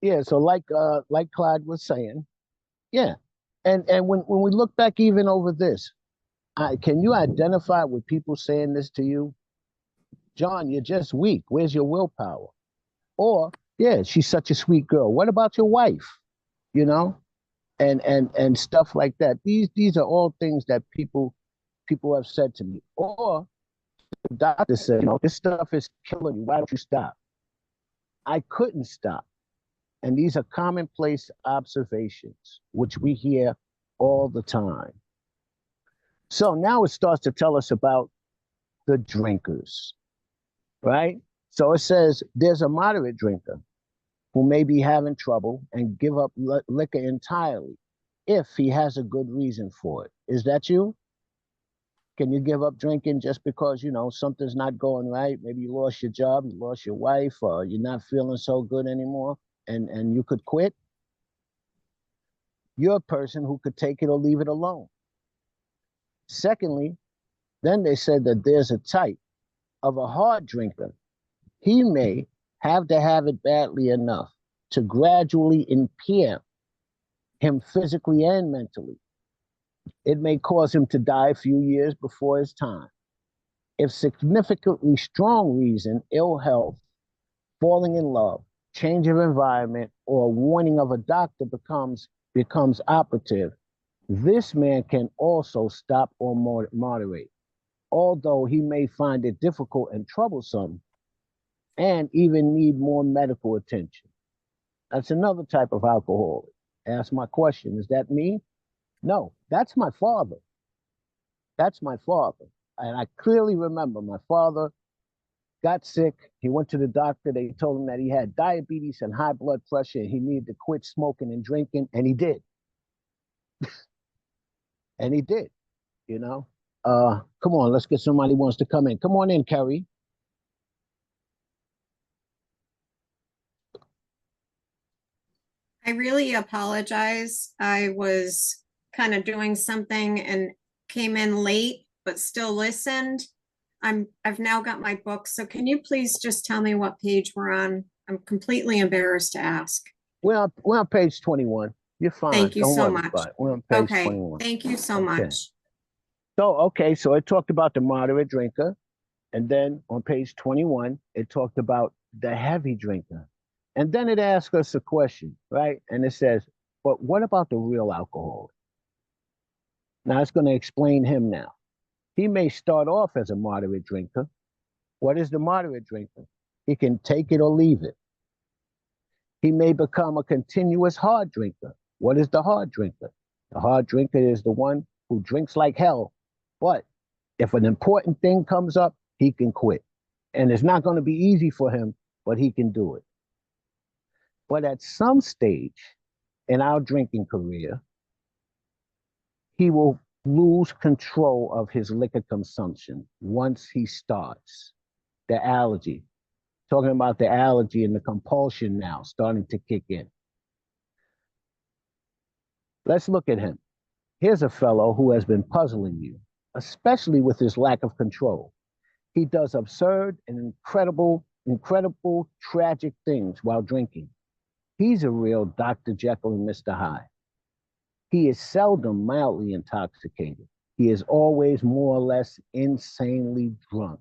Yeah, so like Clyde was saying, yeah. And when we look back even over this, can you identify with people saying this to you? John, you're just weak. Where's your willpower? Or, yeah, she's such a sweet girl. What about your wife? You know? And stuff like that. These are all things that people have said to me. Or the doctor said, this stuff is killing you. Why don't you stop? I couldn't stop. And these are commonplace observations, which we hear all the time. So now it starts to tell us about the drinkers, right? So it says there's a moderate drinker who may be having trouble and give up liquor entirely if he has a good reason for it. Is that you? Can you give up drinking just because, something's not going right? Maybe you lost your job, you lost your wife, or you're not feeling so good anymore, and you could quit? You're a person who could take it or leave it alone. Secondly, then they said that there's a type of a hard drinker. He may have to have it badly enough to gradually impair him physically and mentally. It may cause him to die a few years before his time. If significantly strong reason, ill health, falling in love, change of environment, or warning of a doctor becomes operative, this man can also stop or moderate. although he may find it difficult and troublesome and even need more medical attention. That's another type of alcoholic. Ask my question, is that me? No, that's my father. That's my father. And I clearly remember my father got sick. He went to the doctor. They told him that he had diabetes and high blood pressure and he needed to quit smoking and drinking. And he did. And he did, you know. Come on, let's get somebody who wants to come in. Come on in, Kerry. I really apologize. I was kind of doing something and came in late, but still listened. I've now got my book. So can you please just tell me what page we're on? I'm completely embarrassed to ask. We're on page 21. You're fine. Thank you Don't so worry much. about it. We're on page Okay, 21. thank you so Okay. much. So it talked about the moderate drinker. And then on page 21, it talked about the heavy drinker. And then it asks us a question, right? And it says, but what about the real alcoholic? Now it's going to explain him now. He may start off as a moderate drinker. What is the moderate drinker? He can take it or leave it. He may become a continuous hard drinker. What is the hard drinker? The hard drinker is the one who drinks like hell, but if an important thing comes up, he can quit. And it's not going to be easy for him, but he can do it. But at some stage in our drinking career, he will lose control of his liquor consumption once he starts. The allergy, talking about the allergy and the compulsion now starting to kick in. Let's look at him. Here's a fellow who has been puzzling you, especially with his lack of control. He does absurd and incredible, tragic things while drinking. He's a real Dr. Jekyll and Mr. Hyde. He is seldom mildly intoxicated. He is always more or less insanely drunk.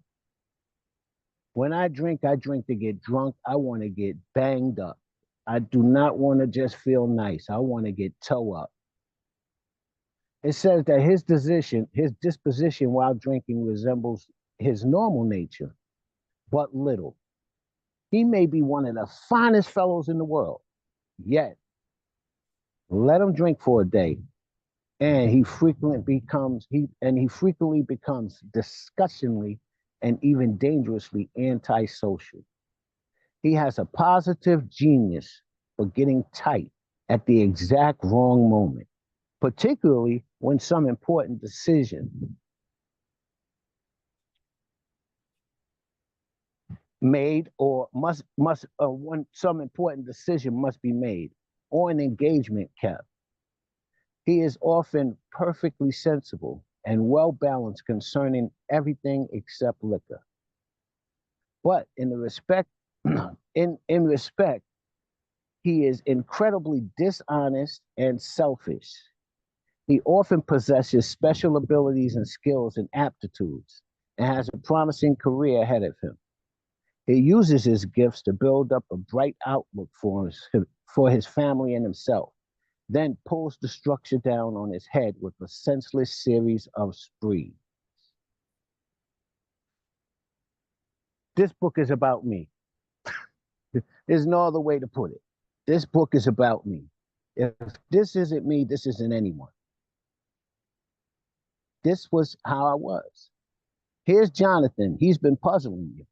When I drink to get drunk. I want to get banged up. I do not want to just feel nice. I want to get toe up. It says that his disposition while drinking resembles his normal nature, but little. He may be one of the finest fellows in the world, yet let him drink for a day, and he frequently becomes disgustingly and even dangerously antisocial. He has a positive genius for getting tight at the exact wrong moment, particularly when some important decision made or when some important decision must be made or an engagement kept. He is often perfectly sensible and well balanced concerning everything except liquor. But in respect, he is incredibly dishonest and selfish. He often possesses special abilities and skills and aptitudes and has a promising career ahead of him. He uses his gifts to build up a bright outlook for his family and himself, then pulls the structure down on his head with a senseless series of sprees. This book is about me. There's no other way to put it. This book is about me. If this isn't me, this isn't anyone. This was how I was. Here's Jonathan. He's been puzzling you,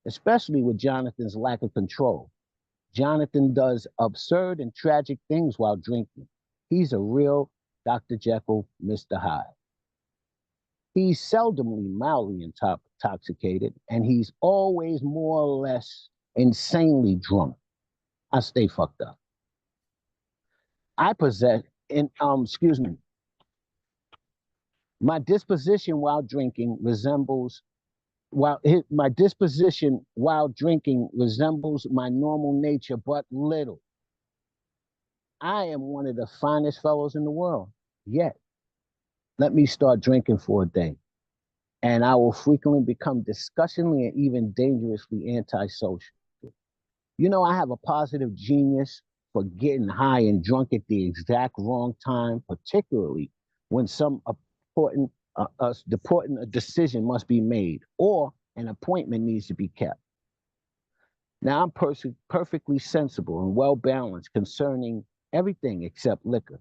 especially with Jonathan's lack of control. Jonathan does absurd and tragic things while drinking. He's a real Dr. Jekyll, Mr. Hyde. He's seldomly mildly intoxicated, and he's always more or less insanely drunk. I stay fucked up. My disposition while drinking resembles my normal nature, but little. I am one of the finest fellows in the world, yet let me start drinking for a day, and I will frequently become disgustingly and even dangerously antisocial. You know, I have a positive genius for getting high and drunk at the exact wrong time, particularly when some important a decision must be made, or an appointment needs to be kept. Now I'm perfectly sensible and well balanced concerning everything except liquor.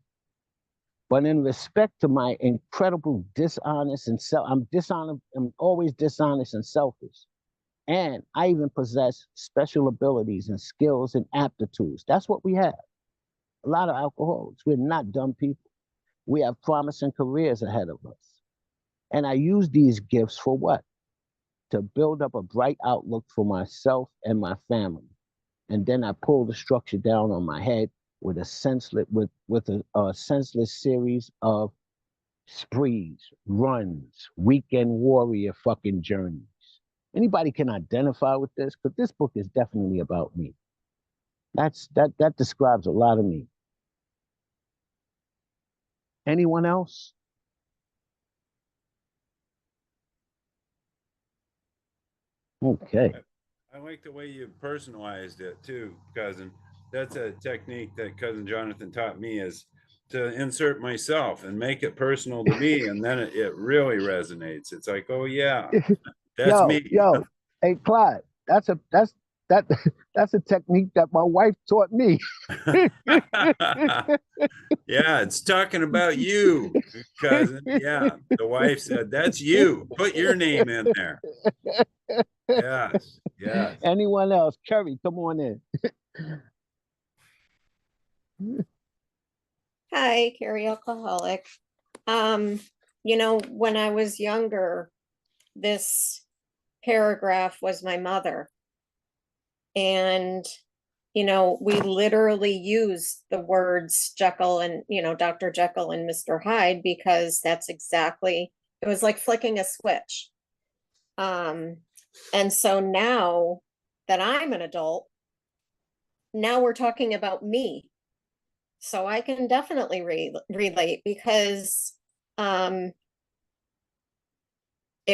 But in respect to my incredible dishonest and I'm always dishonest and selfish. And I even possess special abilities and skills and aptitudes. That's what we have. A lot of alcoholics. We're not dumb people. We have promising careers ahead of us. And I use these gifts for what? To build up a bright outlook for myself and my family. And then I pull the structure down on my head with a senseless series of sprees, runs, weekend warrior fucking journeys. Anybody can identify with this, but this book is definitely about me. That describes a lot of me. Anyone else? Okay. I like the way you personalized it too, cousin. That's a technique that cousin Jonathan taught me, is to insert myself and make it personal to me, and then it really resonates. It's like, oh yeah, that's me. Hey Clyde, that's a technique that my wife taught me. Yeah, it's talking about you, cousin. Yeah, the wife said, that's you. Put your name in there. Yes, yes. Anyone else? Kerry, come on in. Hi, Carrie Alcoholic. When I was younger, this paragraph was my mother. And, we literally use the words Jekyll and, Dr. Jekyll and Mr. Hyde, because that's exactly, it was like flicking a switch. And so now that I'm an adult, now we're talking about me. So I can definitely relate, because it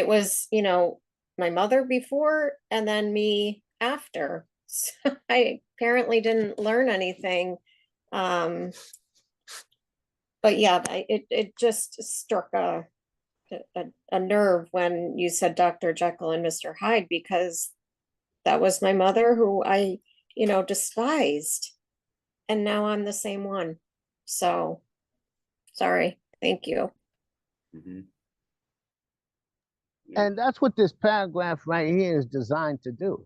was, my mother before and then me after. So I apparently didn't learn anything. But yeah, it just struck a nerve when you said Dr. Jekyll and Mr. Hyde, because that was my mother, who I, despised. And now I'm the same one. So sorry. Thank you. Mm-hmm. And that's what this paragraph right here is designed to do,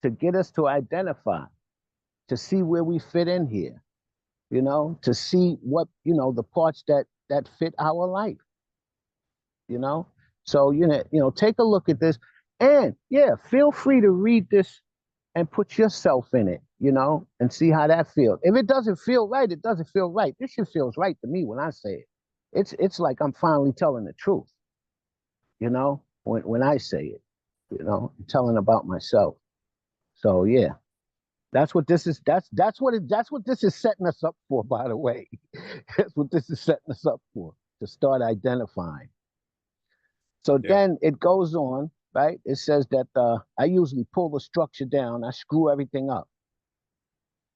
to get us to identify, to see where we fit in here, to see what, the parts that fit our life, So, take a look at this, and yeah, feel free to read this and put yourself in it, and see how that feels. If it doesn't feel right, it doesn't feel right. This shit feels right to me when I say it. It's like I'm finally telling the truth, when I say it, I'm telling about myself. So yeah, that's what this is. That's what this is setting us up for, by the way. That's what this is setting us up for, to start identifying. So then it goes on, right? It says that I usually pull the structure down. I screw everything up,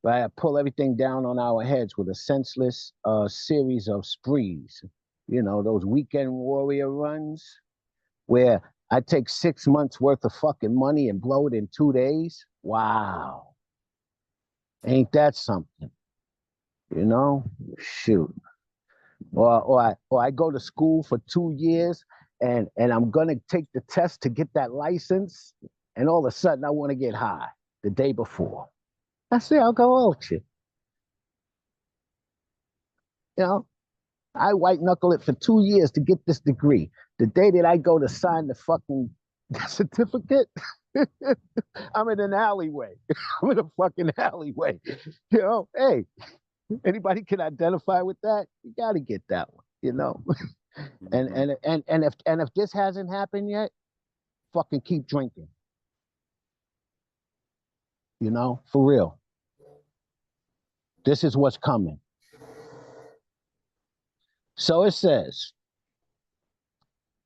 right? I pull everything down on our heads with a senseless series of sprees. Those weekend warrior runs where I take 6 months worth of fucking money and blow it in 2 days. Wow. Ain't that something? Shoot. Or I go to school for 2 years and I'm gonna take the test to get that license, and all of a sudden I want to get high the day before. That's the alcoholic shit. I white knuckle it for 2 years to get this degree. The day that I go to sign the fucking certificate, I'm in an alleyway. I'm in a fucking alleyway. Hey, anybody can identify with that? You got to get that one, And if this hasn't happened yet, fucking keep drinking. For real. This is what's coming. So it says,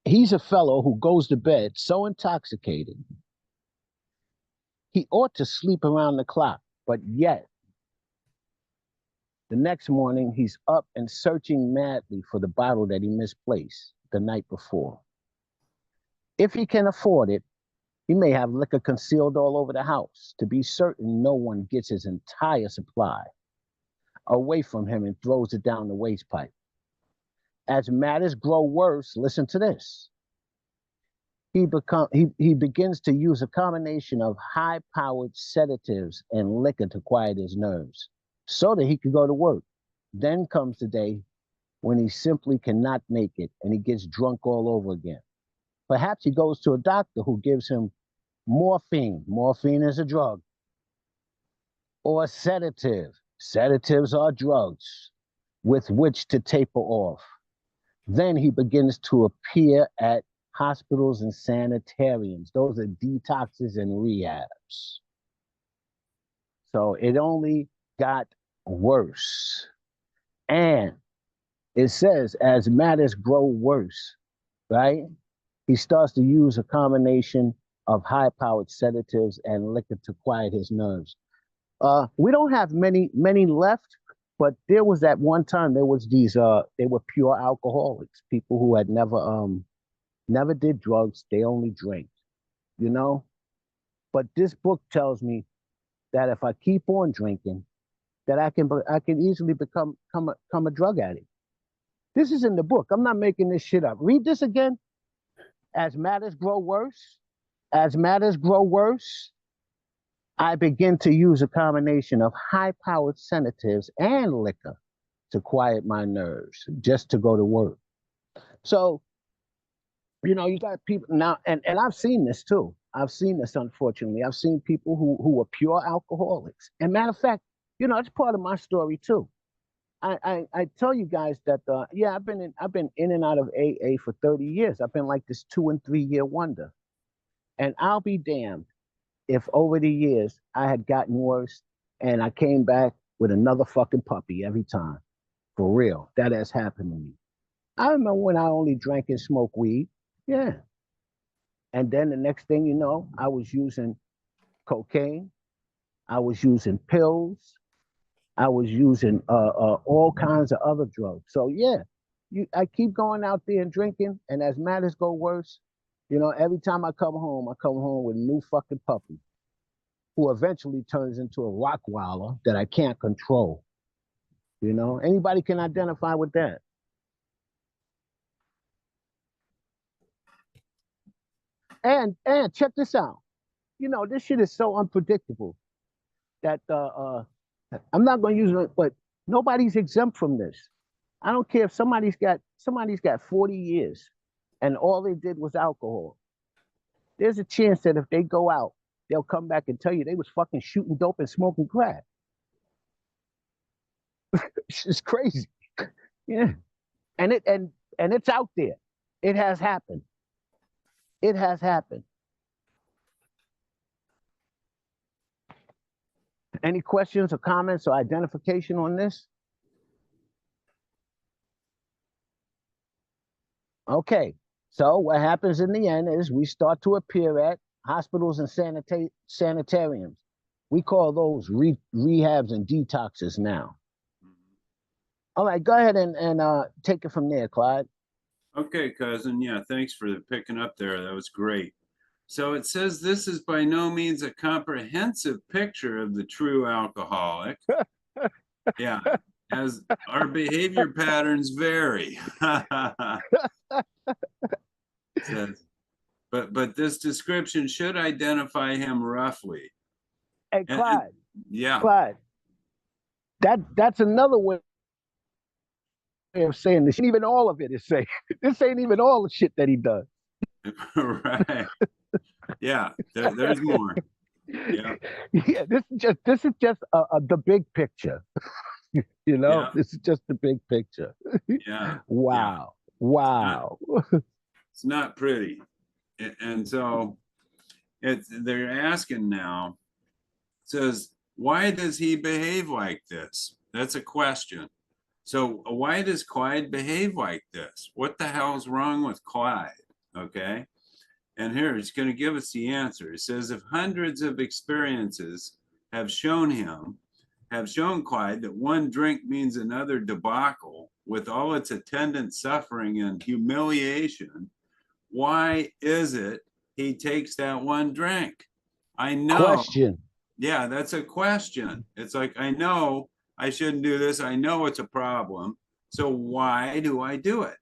he's a fellow who goes to bed so intoxicated, he ought to sleep around the clock, but yet the next morning he's up and searching madly for the bottle that he misplaced. the night before. If he can afford it, he may have liquor concealed all over the house to be certain no one gets his entire supply away from him and throws it down the waste pipe. As matters grow worse, listen to this. He begins to use a combination of high-powered sedatives and liquor to quiet his nerves so that he could go to work. Then comes the day when he simply cannot make it and he gets drunk all over again. Perhaps he goes to a doctor who gives him morphine. Morphine is a drug. Or a sedative. Sedatives are drugs with which to taper off. Then he begins to appear at hospitals and sanitariums. Those are detoxes and rehabs. So it only got worse. And it says, as matters grow worse, right? He starts to use a combination of high-powered sedatives and liquor to quiet his nerves. We don't have many left, but there was that one time there was these, they were pure alcoholics, people who had never did drugs, they only drank, you know? But this book tells me that if I keep on drinking, that I can easily become a drug addict. This is in the book. I'm not making this shit up. Read this again. As matters grow worse, I begin to use a combination of high-powered sedatives and liquor to quiet my nerves, just to go to work. So, you know, you got people now, and I've seen this too. I've seen this, unfortunately. I've seen people who are pure alcoholics. And matter of fact, you know, it's part of my story too. I tell you guys that, yeah, I've been in and out of AA for 30 years. I've been like this 2 and 3 year wonder. And I'll be damned if over the years I had gotten worse and I came back with another fucking puppy every time. For real. That has happened to me. I remember when I only drank and smoked weed. Yeah. And then the next thing you know, I was using cocaine. I was using pills. I was using all kinds of other drugs. So yeah, I keep going out there and drinking. And as matters go worse, you know, every time I come home with a new fucking puppy who eventually turns into a Rottweiler that I can't control. You know, anybody can identify with that. And check this out. You know, this shit is so unpredictable that I'm not going to use it, but nobody's exempt from this. I don't care if somebody's got 40 years and all they did was alcohol. There's a chance that if they go out, they'll come back and tell you they was fucking shooting dope and smoking crack. It's crazy. Yeah. And it's out there. It has happened. It has happened. Any questions or comments or identification on this? Okay, so what happens in the end is we start to appear at hospitals and sanitariums. We call those rehabs and detoxes now. All right, go ahead and take it from there, Clyde. Okay, cousin. Yeah, thanks for picking up there. That was great. So it says this is by no means a comprehensive picture of the true alcoholic. Yeah, as our behavior patterns vary. Says, but this description should identify him roughly. Hey, Clyde. Yeah. Clyde. That's another way of saying this. Even all of it is saying this ain't even all the shit that he does. Right. Yeah, there's more. Yeah. Yeah, this is just the big picture. You know, yeah. This is just the big picture. Yeah. Wow. Yeah. Wow. It's not pretty. And so they're asking now, it says, why does he behave like this? That's a question. So why does Clyde behave like this? What the hell's wrong with Clyde? Okay. And here he's going to give us the answer. He says, if hundreds of experiences have shown Clyde that one drink means another debacle, with all its attendant suffering and humiliation, why is it he takes that one drink? I know. Question. Yeah, that's a question. It's like, I know I shouldn't do this. I know it's a problem. So why do I do it?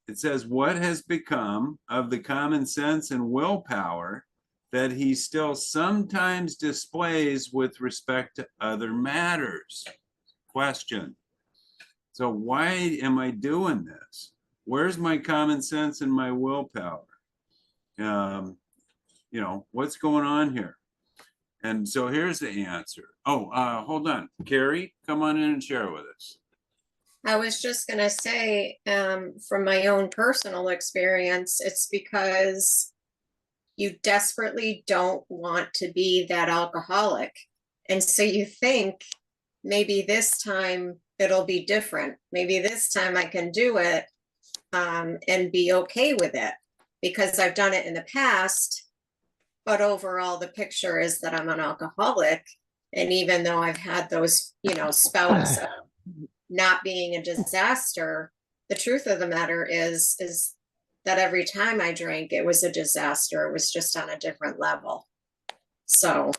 It says, what has become of the common sense and willpower that he still sometimes displays with respect to other matters? Question. So why am I doing this? Where's my common sense and my willpower? You know, what's going on here? And so here's the answer. Oh, hold on. Carrie, come on in and share with us. I was just going to say, from my own personal experience, it's because you desperately don't want to be that alcoholic. And so you think maybe this time it'll be different. Maybe this time I can do it and be okay with it because I've done it in the past. But overall, the picture is that I'm an alcoholic. And even though I've had those, you know, spouts of not being a disaster, the truth of the matter is that every time I drank, it was a disaster. It was just on a different level. So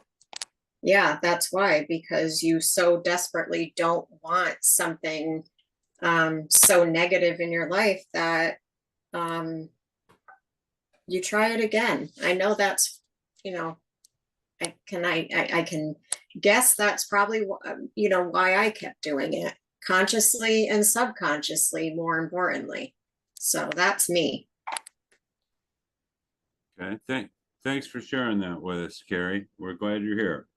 yeah, that's why, because you so desperately don't want something so negative in your life that you try it again. I know that's, you know, I can guess that's probably, you know, why I kept doing it consciously and subconsciously, more importantly. So that's me. Okay, thanks for sharing that with us, Carrie. We're glad you're here.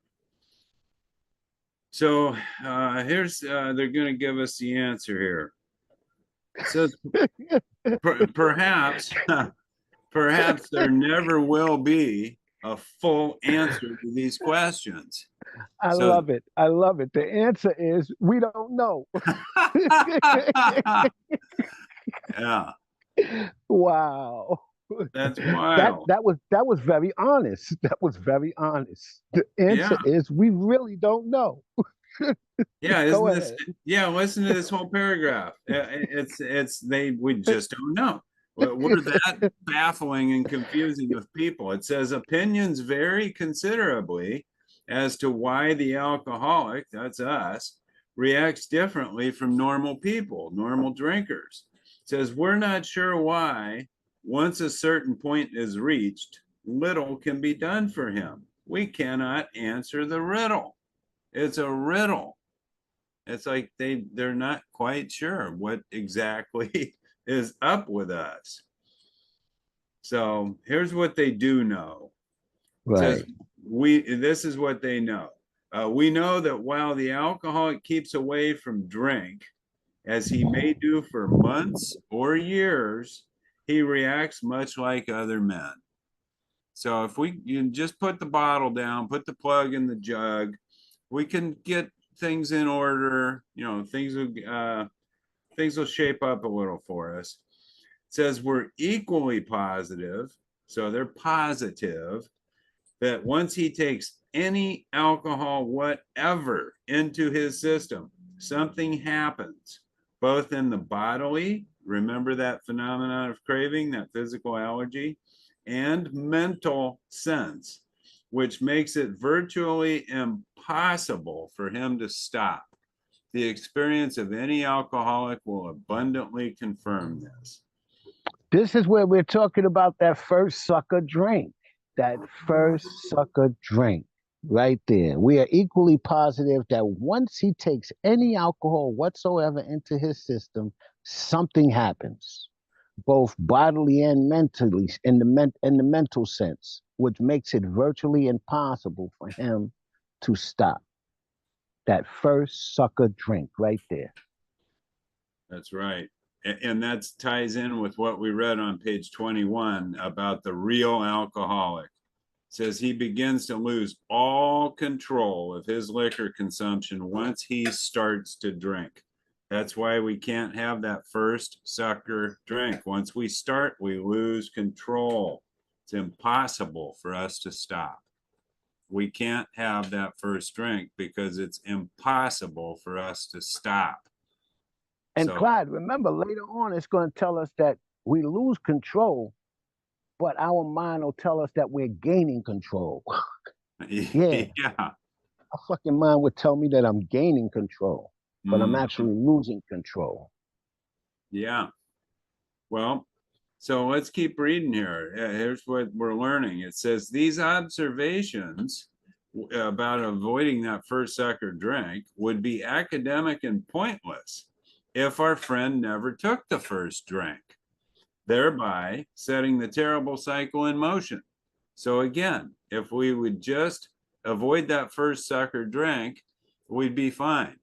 So here's, they're going to give us the answer here. It says, perhaps, perhaps there never will be a full answer to these questions. I love it. I love it. The answer is we don't know. Yeah. Wow. That's wild. That was very honest. That was very honest. The answer is we really don't know. Yeah, Go isn't this? ahead. Yeah, listen to this whole paragraph. We just don't know. We're that baffling and confusing of people. It says opinions vary considerably as to why the alcoholic, that's us, reacts differently from normal people, normal drinkers. It says we're not sure why, once a certain point is reached, little can be done for him. We cannot answer the riddle. It's a riddle. It's like they're not quite sure what exactly is up with us. So here's what they do know. It says this is what they know. We know that while the alcoholic keeps away from drink, as he may do for months or years, he reacts much like other men. So if you just put the bottle down, put the plug in the jug, we can get things in order. You know, things will shape up a little for us. It says we're equally positive, so they're positive, that once he takes any alcohol whatever into his system, something happens, both in the bodily, remember that phenomenon of craving, that physical allergy, and mental sense, which makes it virtually impossible for him to stop. The experience of any alcoholic will abundantly confirm this. This is where we're talking about that first sucker drink. That first sucker drink right there. We are equally positive that once he takes any alcohol whatsoever into his system, something happens, both bodily and mentally, in the mental sense, which makes it virtually impossible for him to stop. That first sucker drink right there. That's right. And that ties in with what we read on page 21 about the real alcoholic. It says he begins to lose all control of his liquor consumption once he starts to drink. That's why we can't have that first sucker drink. Once we start, we lose control. It's impossible for us to stop. We can't have that first drink because it's impossible for us to stop. And So Clyde, remember, later on, it's going to tell us that we lose control, but our mind will tell us that we're gaining control. Yeah, yeah. my fucking mind would tell me that I'm gaining control, but I'm Mhm. actually losing control. Yeah. Well, so let's keep reading here. Here's what we're learning. It says these observations about avoiding that first sucker drink would be academic and pointless if our friend never took the first drink, thereby setting the terrible cycle in motion. So again, if we would just avoid that first sucker drink, we'd be fine.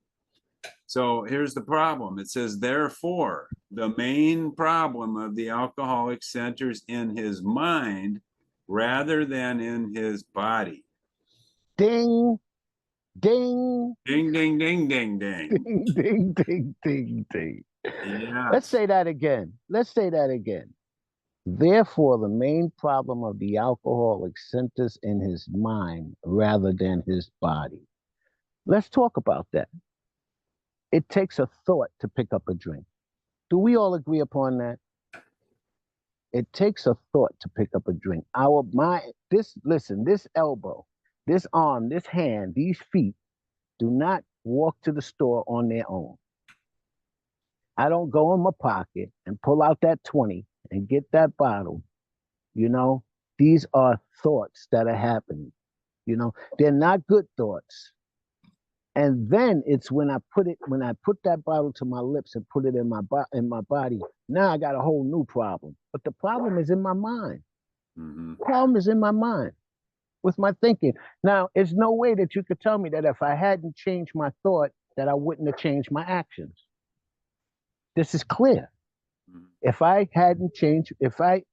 So here's the problem. It says, therefore, the main problem of the alcoholic centers in his mind rather than in his body. Ding, ding, Ding, ding, ding, ding, ding. ding, ding, ding, ding, ding. Let's Yes. say that again. Let's say that again. Therefore, the main problem of the alcoholic centers in his mind rather than his body. Let's talk about that. It takes a thought to pick up a drink. Do we all agree upon that? It takes a thought to pick up a drink. Our mind, listen, this elbow, this arm, this hand, these feet do not walk to the store on their own. I don't go in my pocket and pull out that 20 and get that bottle. You know, these are thoughts that are happening. You know, they're not good thoughts. And then it's when I put that bottle to my lips and put it in my body. Now I got a whole new problem. But the problem is in my mind. Mhm. The problem is in my mind with my thinking. Now, there's no way that you could tell me that if I hadn't changed my thought, that I wouldn't have changed my actions. This is clear. Mhm. If I hadn't changed, if I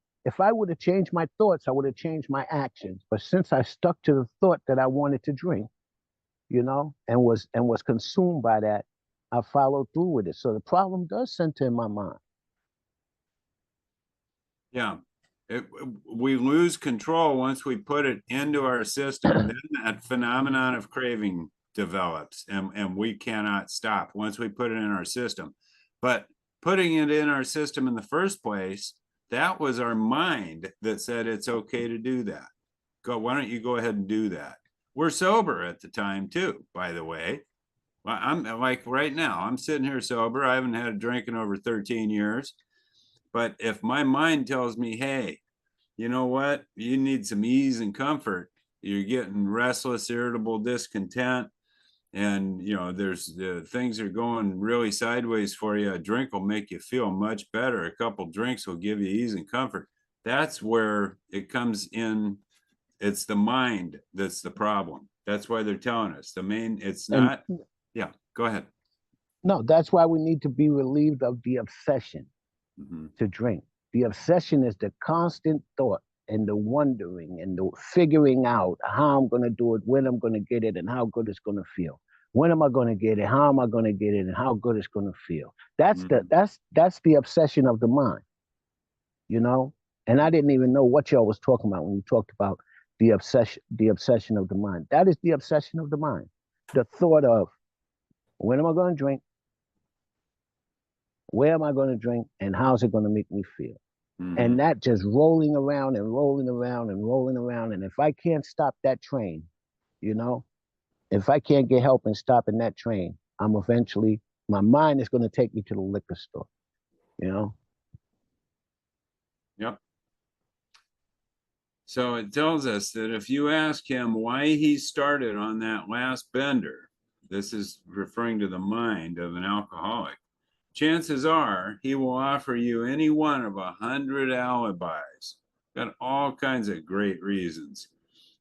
would have changed my thoughts, I would have changed my actions. But since I stuck to the thought that I wanted to drink, you know, and was consumed by that, I followed through with it. So the problem does center in my mind. Yeah. We lose control once we put it into our system. Then that phenomenon of craving develops, and we cannot stop once we put it in our system. But putting it in our system in the first place, that was our mind that said it's okay to do that. Why don't you go ahead and do that? We're sober at the time too, by the way. I'm like right now, I'm sitting here sober. I haven't had a drink in over 13 years. But if my mind tells me, hey, you know what? You need some ease and comfort. You're getting restless, irritable, discontent, and there's things are going really sideways for you. A drink will make you feel much better. A couple drinks will give you ease and comfort. That's where it comes in. It's the mind that's the problem. That's why they're telling us it's And not. Yeah, go ahead. no, that's why we need to be relieved of the obsession to drink. The obsession is the constant thought and the wondering and the figuring out how I'm going to do it, when I'm going to get it, and how good it's going to feel. When am I going to get it? How am I going to get it? And how good it's going to feel. That's the obsession of the mind, you know? And I didn't even know what y'all was talking about when you talked about the obsession of the mind. That is the obsession of the mind. The thought of when am I going to drink? Where am I going to drink? And how's it going to make me feel? And that just rolling around and rolling around and rolling around. And if I can't stop that train, you know, if I can't get help in stopping that train, my mind is going to take me to the liquor store, you know? Yep. So it tells us that if you ask him why he started on that last bender, this is referring to the mind of an alcoholic, chances are he will offer you any one of 100 alibis. Got all kinds of great reasons.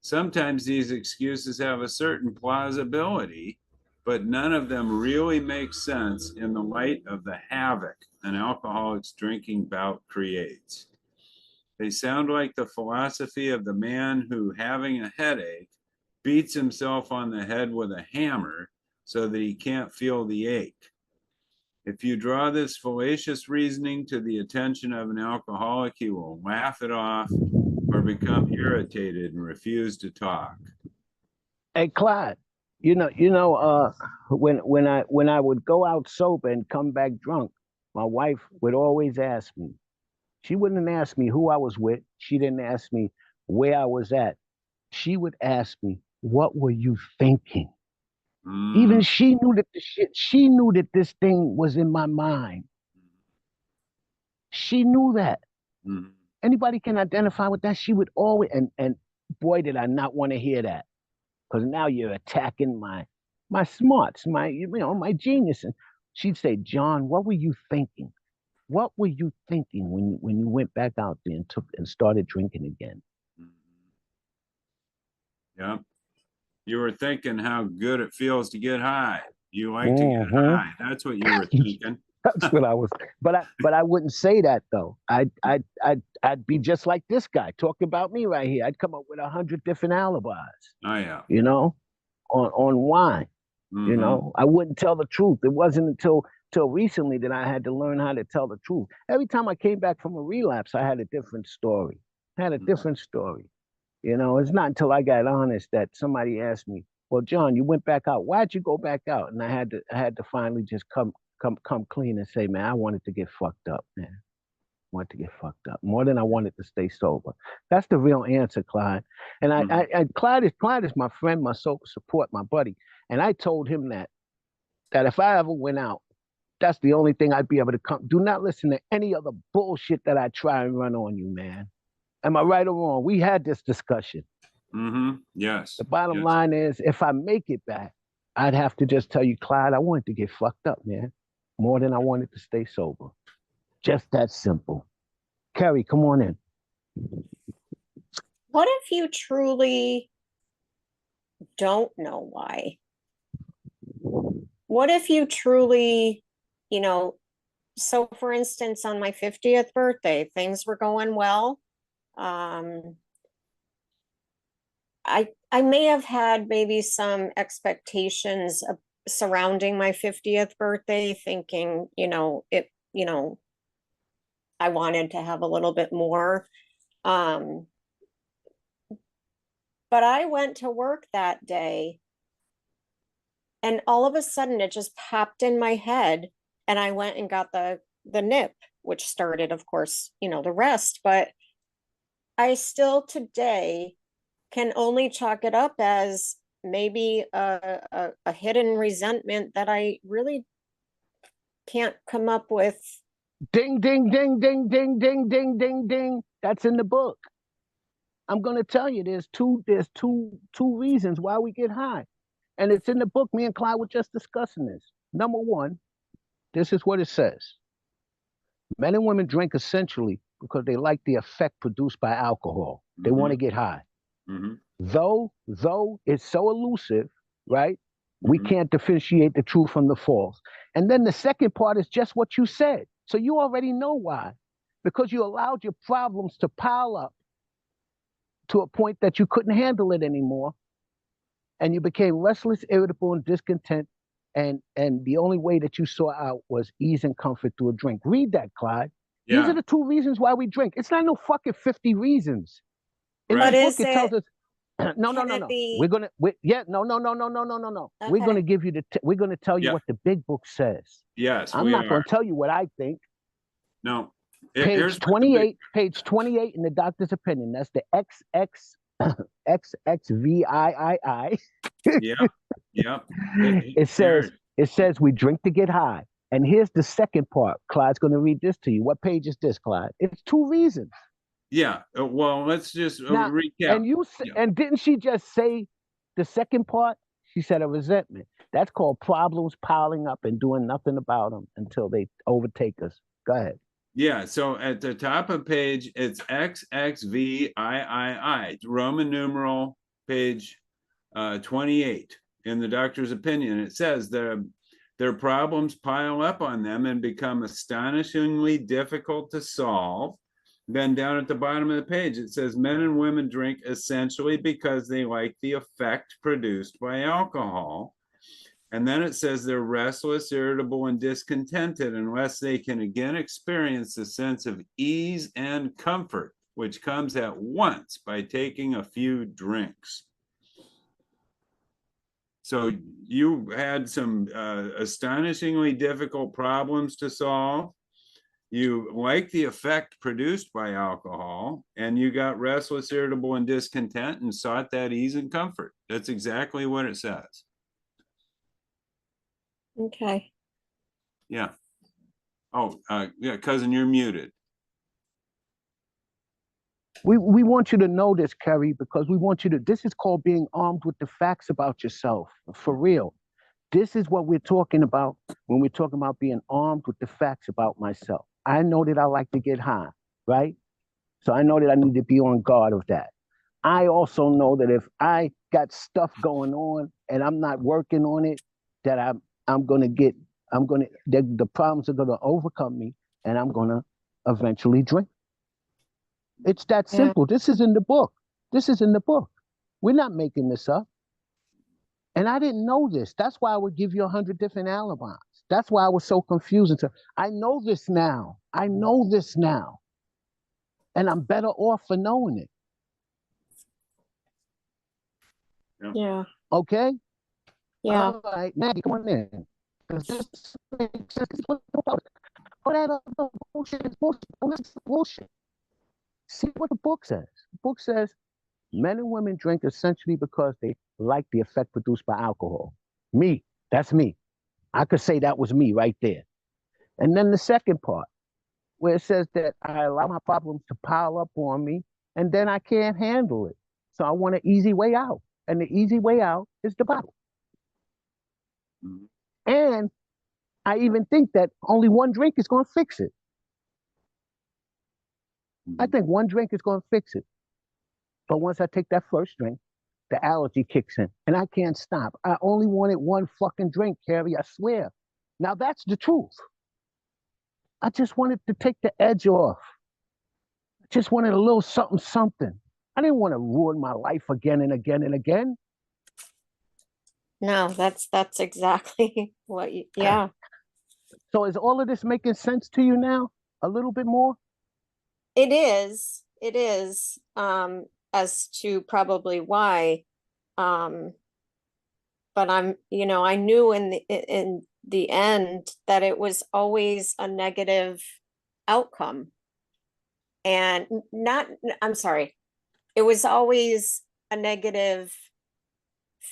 Sometimes these excuses have a certain plausibility, but none of them really make sense in the light of the havoc an alcoholic's drinking bout creates. They sound like the philosophy of the man who, having a headache, beats himself on the head with a hammer so that he can't feel the ache. If you draw this fallacious reasoning to the attention of an alcoholic, he will laugh it off or become irritated and refuse to talk. Hey, Clyde, When I would go out sober and come back drunk, my wife would always ask me. She wouldn't ask me who I was with. She didn't ask me where I was at. She would ask me, "What were you thinking?" Even she knew that she knew that this thing was in my mind. She knew that. Mhm. Anybody can identify with that. She would always, and boy, did I not want to hear that. Because now you're attacking my smarts, my genius. And she'd say, "John, what were you thinking? What were you thinking when you went back out there and started drinking again?" Mhm. Yeah. You were thinking how good it feels to get high. You like to get high. That's what you were thinking. That's what I was. But I wouldn't say that though. I'd be just like this guy talking about me right here. I'd come up with 100 different alibis. Oh yeah. On why. Mhm. I wouldn't tell the truth. It wasn't until recently that I had to learn how to tell the truth. Every time I came back from a relapse, I had a different story. It's not until I got honest that somebody asked me, "Well, John, you went back out. Why'd you go back out?" And I had to finally just come clean and say, "Man, I wanted to get fucked up, man. I wanted to get fucked up more than I wanted to stay sober." That's the real answer, Clyde. And Clyde is my friend, my sober support, my buddy. And I told him that if I ever went out, that's the only thing I'd be able to come. Do not listen to any other bullshit that I try and run on you, man. Am I right or wrong? We had this discussion. Yes. The bottom Yes. line is, if I make it back, I'd have to just tell you, Clyde, I wanted to get fucked up, man, more than I wanted to stay sober. Just that simple. Kerry, come on in. What if you truly don't know why? What if you truly, you know, so for instance, on my 50th birthday, things were going well. I may have had maybe some expectations surrounding my 50th birthday, thinking, I wanted to have a little bit more. But I went to work that day and all of a sudden it just popped in my head and I went and got the nip, which started, of course, the rest. But I still today can only chalk it up as maybe a hidden resentment that I really can't come up with. Ding, ding, ding, ding, ding, ding, ding, ding, ding. That's in the book. I'm gonna tell you, there's two reasons why we get high. And it's in the book. Me and Clyde were just discussing this. Number one, this is what it says. Men and women drink essentially because they like the effect produced by alcohol. They want to get high. Though it's so elusive, right? We can't differentiate the truth from the false. And then the second part is just what you said. So you already know why. Because you allowed your problems to pile up to a point that you couldn't handle it anymore. And you became restless, irritable, and discontent. And the only way that you saw out was ease and comfort through a drink. Read that, Clyde. Yeah. These are the two reasons why we drink. It's not no fucking 50 reasons. In Right. the book, Is it tells it? us, no. We're gonna, no. We're gonna Okay. give you we're gonna tell you Yeah. what the big book says. Yes, I'm we not are. gonna tell you what I think. No. Page 28, page 28 in the doctor's opinion. That's the XXVIII. Yeah. It says we drink to get high. And here's the second part. Clyde's going to read this to you. What page is this, Clyde? It's two reasons. Yeah. Well, let's just Now, recap. And didn't she just say the second part? She said a resentment. That's called problems piling up and doing nothing about them until they overtake us. Go ahead. Yeah, so at the top of page, it's XXVIII, Roman numeral, page 28. In the doctor's opinion, it says their problems pile up on them and become astonishingly difficult to solve. Then down at the bottom of the page, it says men and women drink essentially because they like the effect produced by alcohol. And then it says they're restless, irritable, and discontented unless they can again experience a sense of ease and comfort, which comes at once by taking a few drinks. So you had some astonishingly difficult problems to solve. You liked the effect produced by alcohol, and you got restless, irritable, and discontent and sought that ease and comfort. That's exactly what it says. Okay. Yeah. Oh, yeah, cousin, you're muted. We want you to know this, Kerry, because we want you to, this is called being armed with the facts about yourself, for real. This is what we're talking about when we're talking about being armed with the facts about myself. I know that I like to get high, right? So I know that I need to be on guard of that. I also know that if I got stuff going on and I'm not working on it, that the problems are gonna overcome me, and I'm gonna eventually drink. It's that Yeah. simple. This is in the book. This is in the book. We're not making this up. And I didn't know this. That's why I would give you 100 different alibis. That's why I was so confused. I know this now. I know this now. And I'm better off for knowing it. Yeah. Okay? Yeah. All right, Maggie, come on in. Because this makes sense. All that other bullshit is bullshit. This is bullshit. See what the book says. The book says men and women drink essentially because they like the effect produced by alcohol. Me, that's me. I could say that was me right there. And then the second part, where it says that I allow my problems to pile up on me, and then I can't handle it. So I want an easy way out. And the easy way out is the bottle. Mm-hmm. And I even think that only one drink is going to fix it. Mm-hmm. I think one drink is going to fix it. But once I take that first drink, the allergy kicks in and I can't stop. I only wanted one fucking drink, Carrie, I swear. Now that's the truth. I just wanted to take the edge off. I just wanted a little something, something. I didn't want to ruin my life again and again and again. No, that's exactly what you, yeah. So is all of this making sense to you now? A little bit more? It is. It is. As to probably why. But I knew in the end that it was always a negative outcome. And I'm sorry. It was always a negative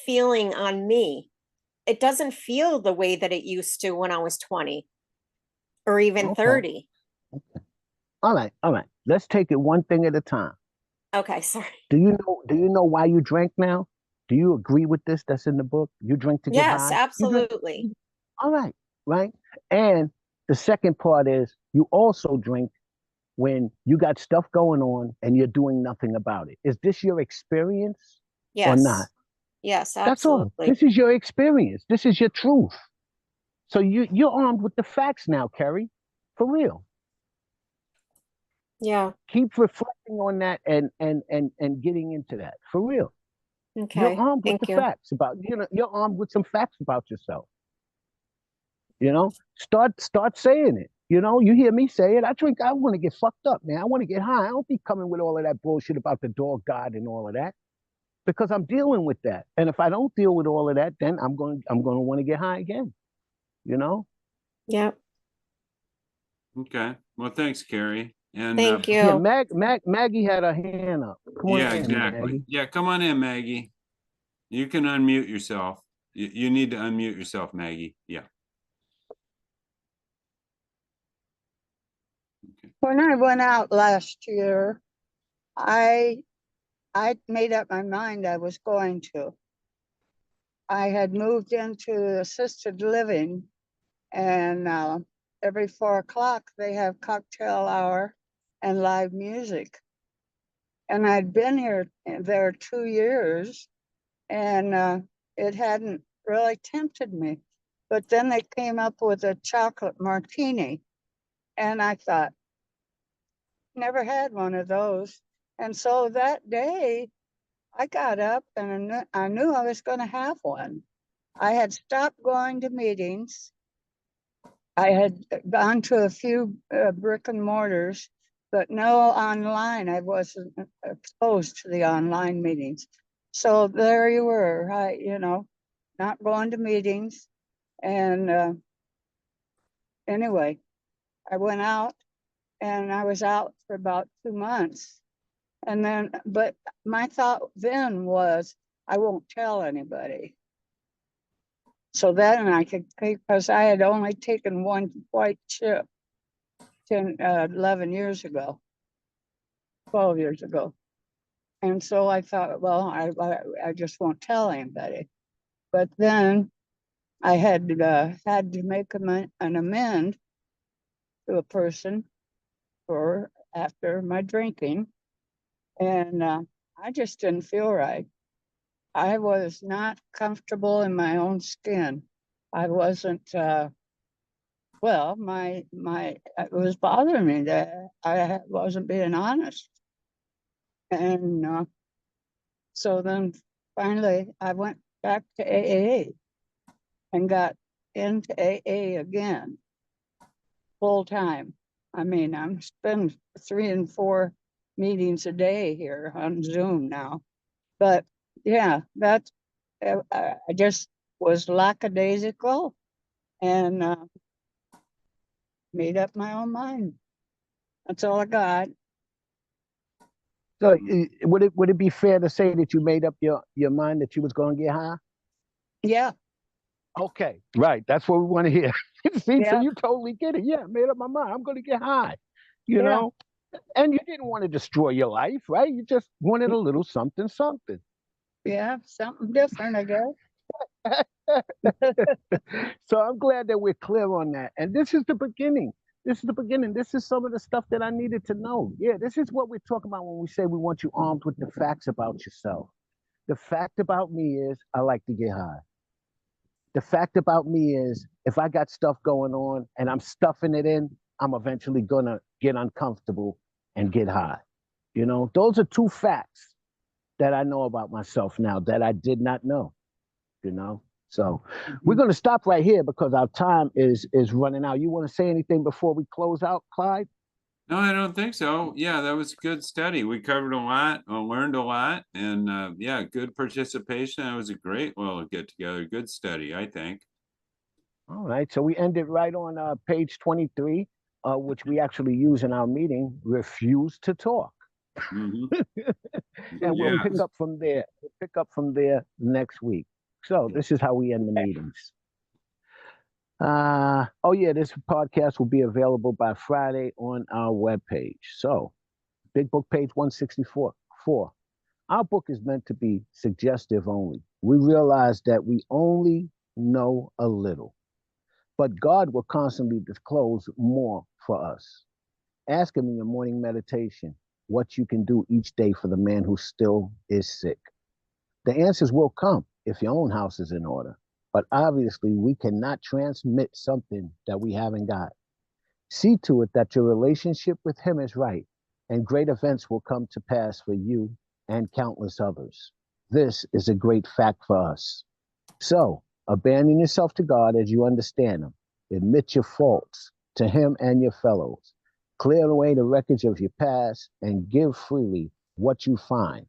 feeling on me. It doesn't feel the way that it used to when I was 20 or even Okay. 30. All right. Let's take it one thing at a time. Okay, sorry. Do you know why you drank now? Do you agree with this that's in the book? You drink to get Yes, high? absolutely. All right. And the second part is you also drink when you got stuff going on and you're doing nothing about it. Is this your experience or not? Yes, That's all. absolutely. This is your experience. This is your truth. So you're armed with the facts now, Kerry. For real. Yeah. Keep reflecting on that and getting into that. For real. Okay. You're armed with Thank the you. facts about, you're armed with some facts about yourself. Start saying it. You hear me say it. I want to get fucked up, man. I want to get high. I don't be coming with all of that bullshit about the dog god and all of that, because I'm dealing with that. And if I don't deal with all of that, then I'm going to want to get high again. Yeah. Okay. Well, thanks, Carrie. And Thank you. Yeah, Maggie had her hand up. Come on yeah, in, exactly. Maggie. Yeah, come on in, Maggie. You can unmute yourself. You need to unmute yourself, Maggie. Yeah. Okay. When I went out last year, I made up my mind I was going to. I had moved into assisted living, and every 4 o'clock they have cocktail hour and live music. And I'd been there 2 years, and it hadn't really tempted me. But then they came up with a chocolate martini, and I thought, never had one of those. And so that day, I got up and I knew I was going to have one. I had stopped going to meetings. I had gone to a few brick and mortars, but no online. I wasn't exposed to the online meetings. So there you were, not going to meetings. And anyway, I went out and I was out for about 2 months. And then, but my thought then was, I won't tell anybody. So then I could, because I had only taken one white chip 11 years ago, 12 years ago. And so I thought, well, I just won't tell anybody. But then I had to make an amend to a person for after my drinking. And I just didn't feel right. I was not comfortable in my own skin. I wasn't, well, it was bothering me that I wasn't being honest. And so then finally I went back to AA and got into AA again, full time. I mean, I'm spending 3 and 4 meetings a day here on Zoom now. But yeah, that's, I just was lackadaisical and made up my own mind. That's all I got. So would it be fair to say that you made up your mind that you was going to get high? Yeah. Okay, right. That's what we want to hear. See, Yeah. so you totally get it. Yeah, I made up my mind. I'm going to get high. You Yeah. know, and you didn't want to destroy your life, right? You just wanted a little something, something. Yeah, something different, I guess. So I'm glad that we're clear on that. And this is the beginning. This is the beginning. This is some of the stuff that I needed to know. Yeah, this is what we're talking about when we say we want you armed with the facts about yourself. The fact about me is I like to get high. The fact about me is if I got stuff going on and I'm stuffing it in, I'm eventually gonna get uncomfortable and get high. You know, those are 2 facts that I know about myself now that I did not know, you know? So we're going to stop right here because our time is running out. You want to say anything before we close out, Clyde? No, I don't think so. Yeah, that was a good study. We covered a lot, learned a lot, and yeah, good participation. That was a great little get together. Good study, I think. All right. So we ended right on page 23, which we actually use in our meeting, refuse to talk. Mhm. And we'll Yeah. pick up from there. We'll pick up from there next week. So this is how we end the meetings. Oh yeah, this podcast will be available by Friday on our webpage. So Big Book page 164. Our book is meant to be suggestive only. We realize that we only know a little, but God will constantly disclose more for us. Ask him in your morning meditation what you can do each day for the man who still is sick. The answers will come if your own house is in order, but obviously we cannot transmit something that we haven't got. See to it that your relationship with him is right, and great events will come to pass for you and countless others. This is a great fact for us. So, abandon yourself to God as you understand him. Admit your faults to him and your fellows. Clear away the wreckage of your past and give freely what you find.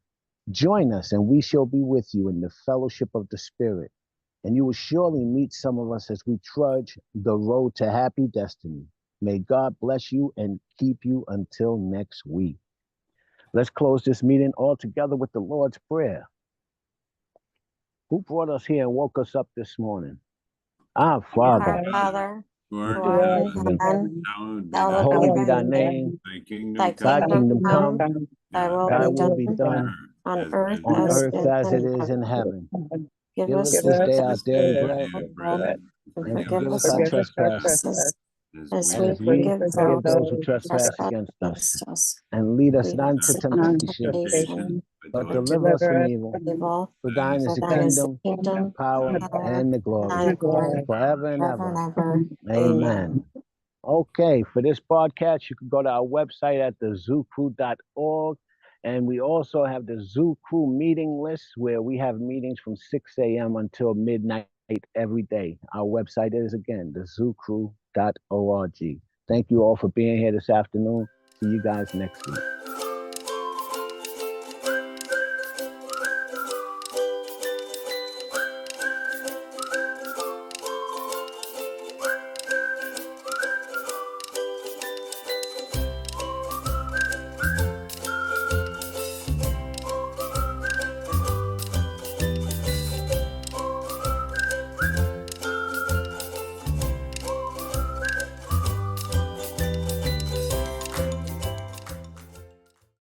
Join us and we shall be with you in the fellowship of the Spirit. And you will surely meet some of us as we trudge the road to happy destiny. May God bless you and keep you until next week. Let's close this meeting all together with the Lord's Prayer. Who brought us here and woke us up this morning? Our Father. Our Father, Who who art art in in heaven, heaven, hallowed be hallowed thy Holy be name. thy name. Thy kingdom Thy Thy come. kingdom come. thy will Thy be will be done done on earth on as earth it as is it in is in heaven. heaven. Give Give us us this day our This daily day our bread, daily bread. and and forgive forgive us us our our trespasses, trespasses As as we we as we forgive forgive those who who trespass trespass against us. against us. And lead us Lead not us into not into temptation, temptation, but but deliver us from Deliver us evil. from evil. For thine is For the thine is the kingdom, kingdom, power, power, and the and glory, the glory, forever and forever ever. and ever. Amen. Okay, for this podcast, you can go to our website at thezooCrew.org. And we also have the Zoo Crew meeting list where we have meetings from 6 a.m. until midnight every day. Our website is, again, thezooCrew.org. Thank you all for being here this afternoon. See you guys next week.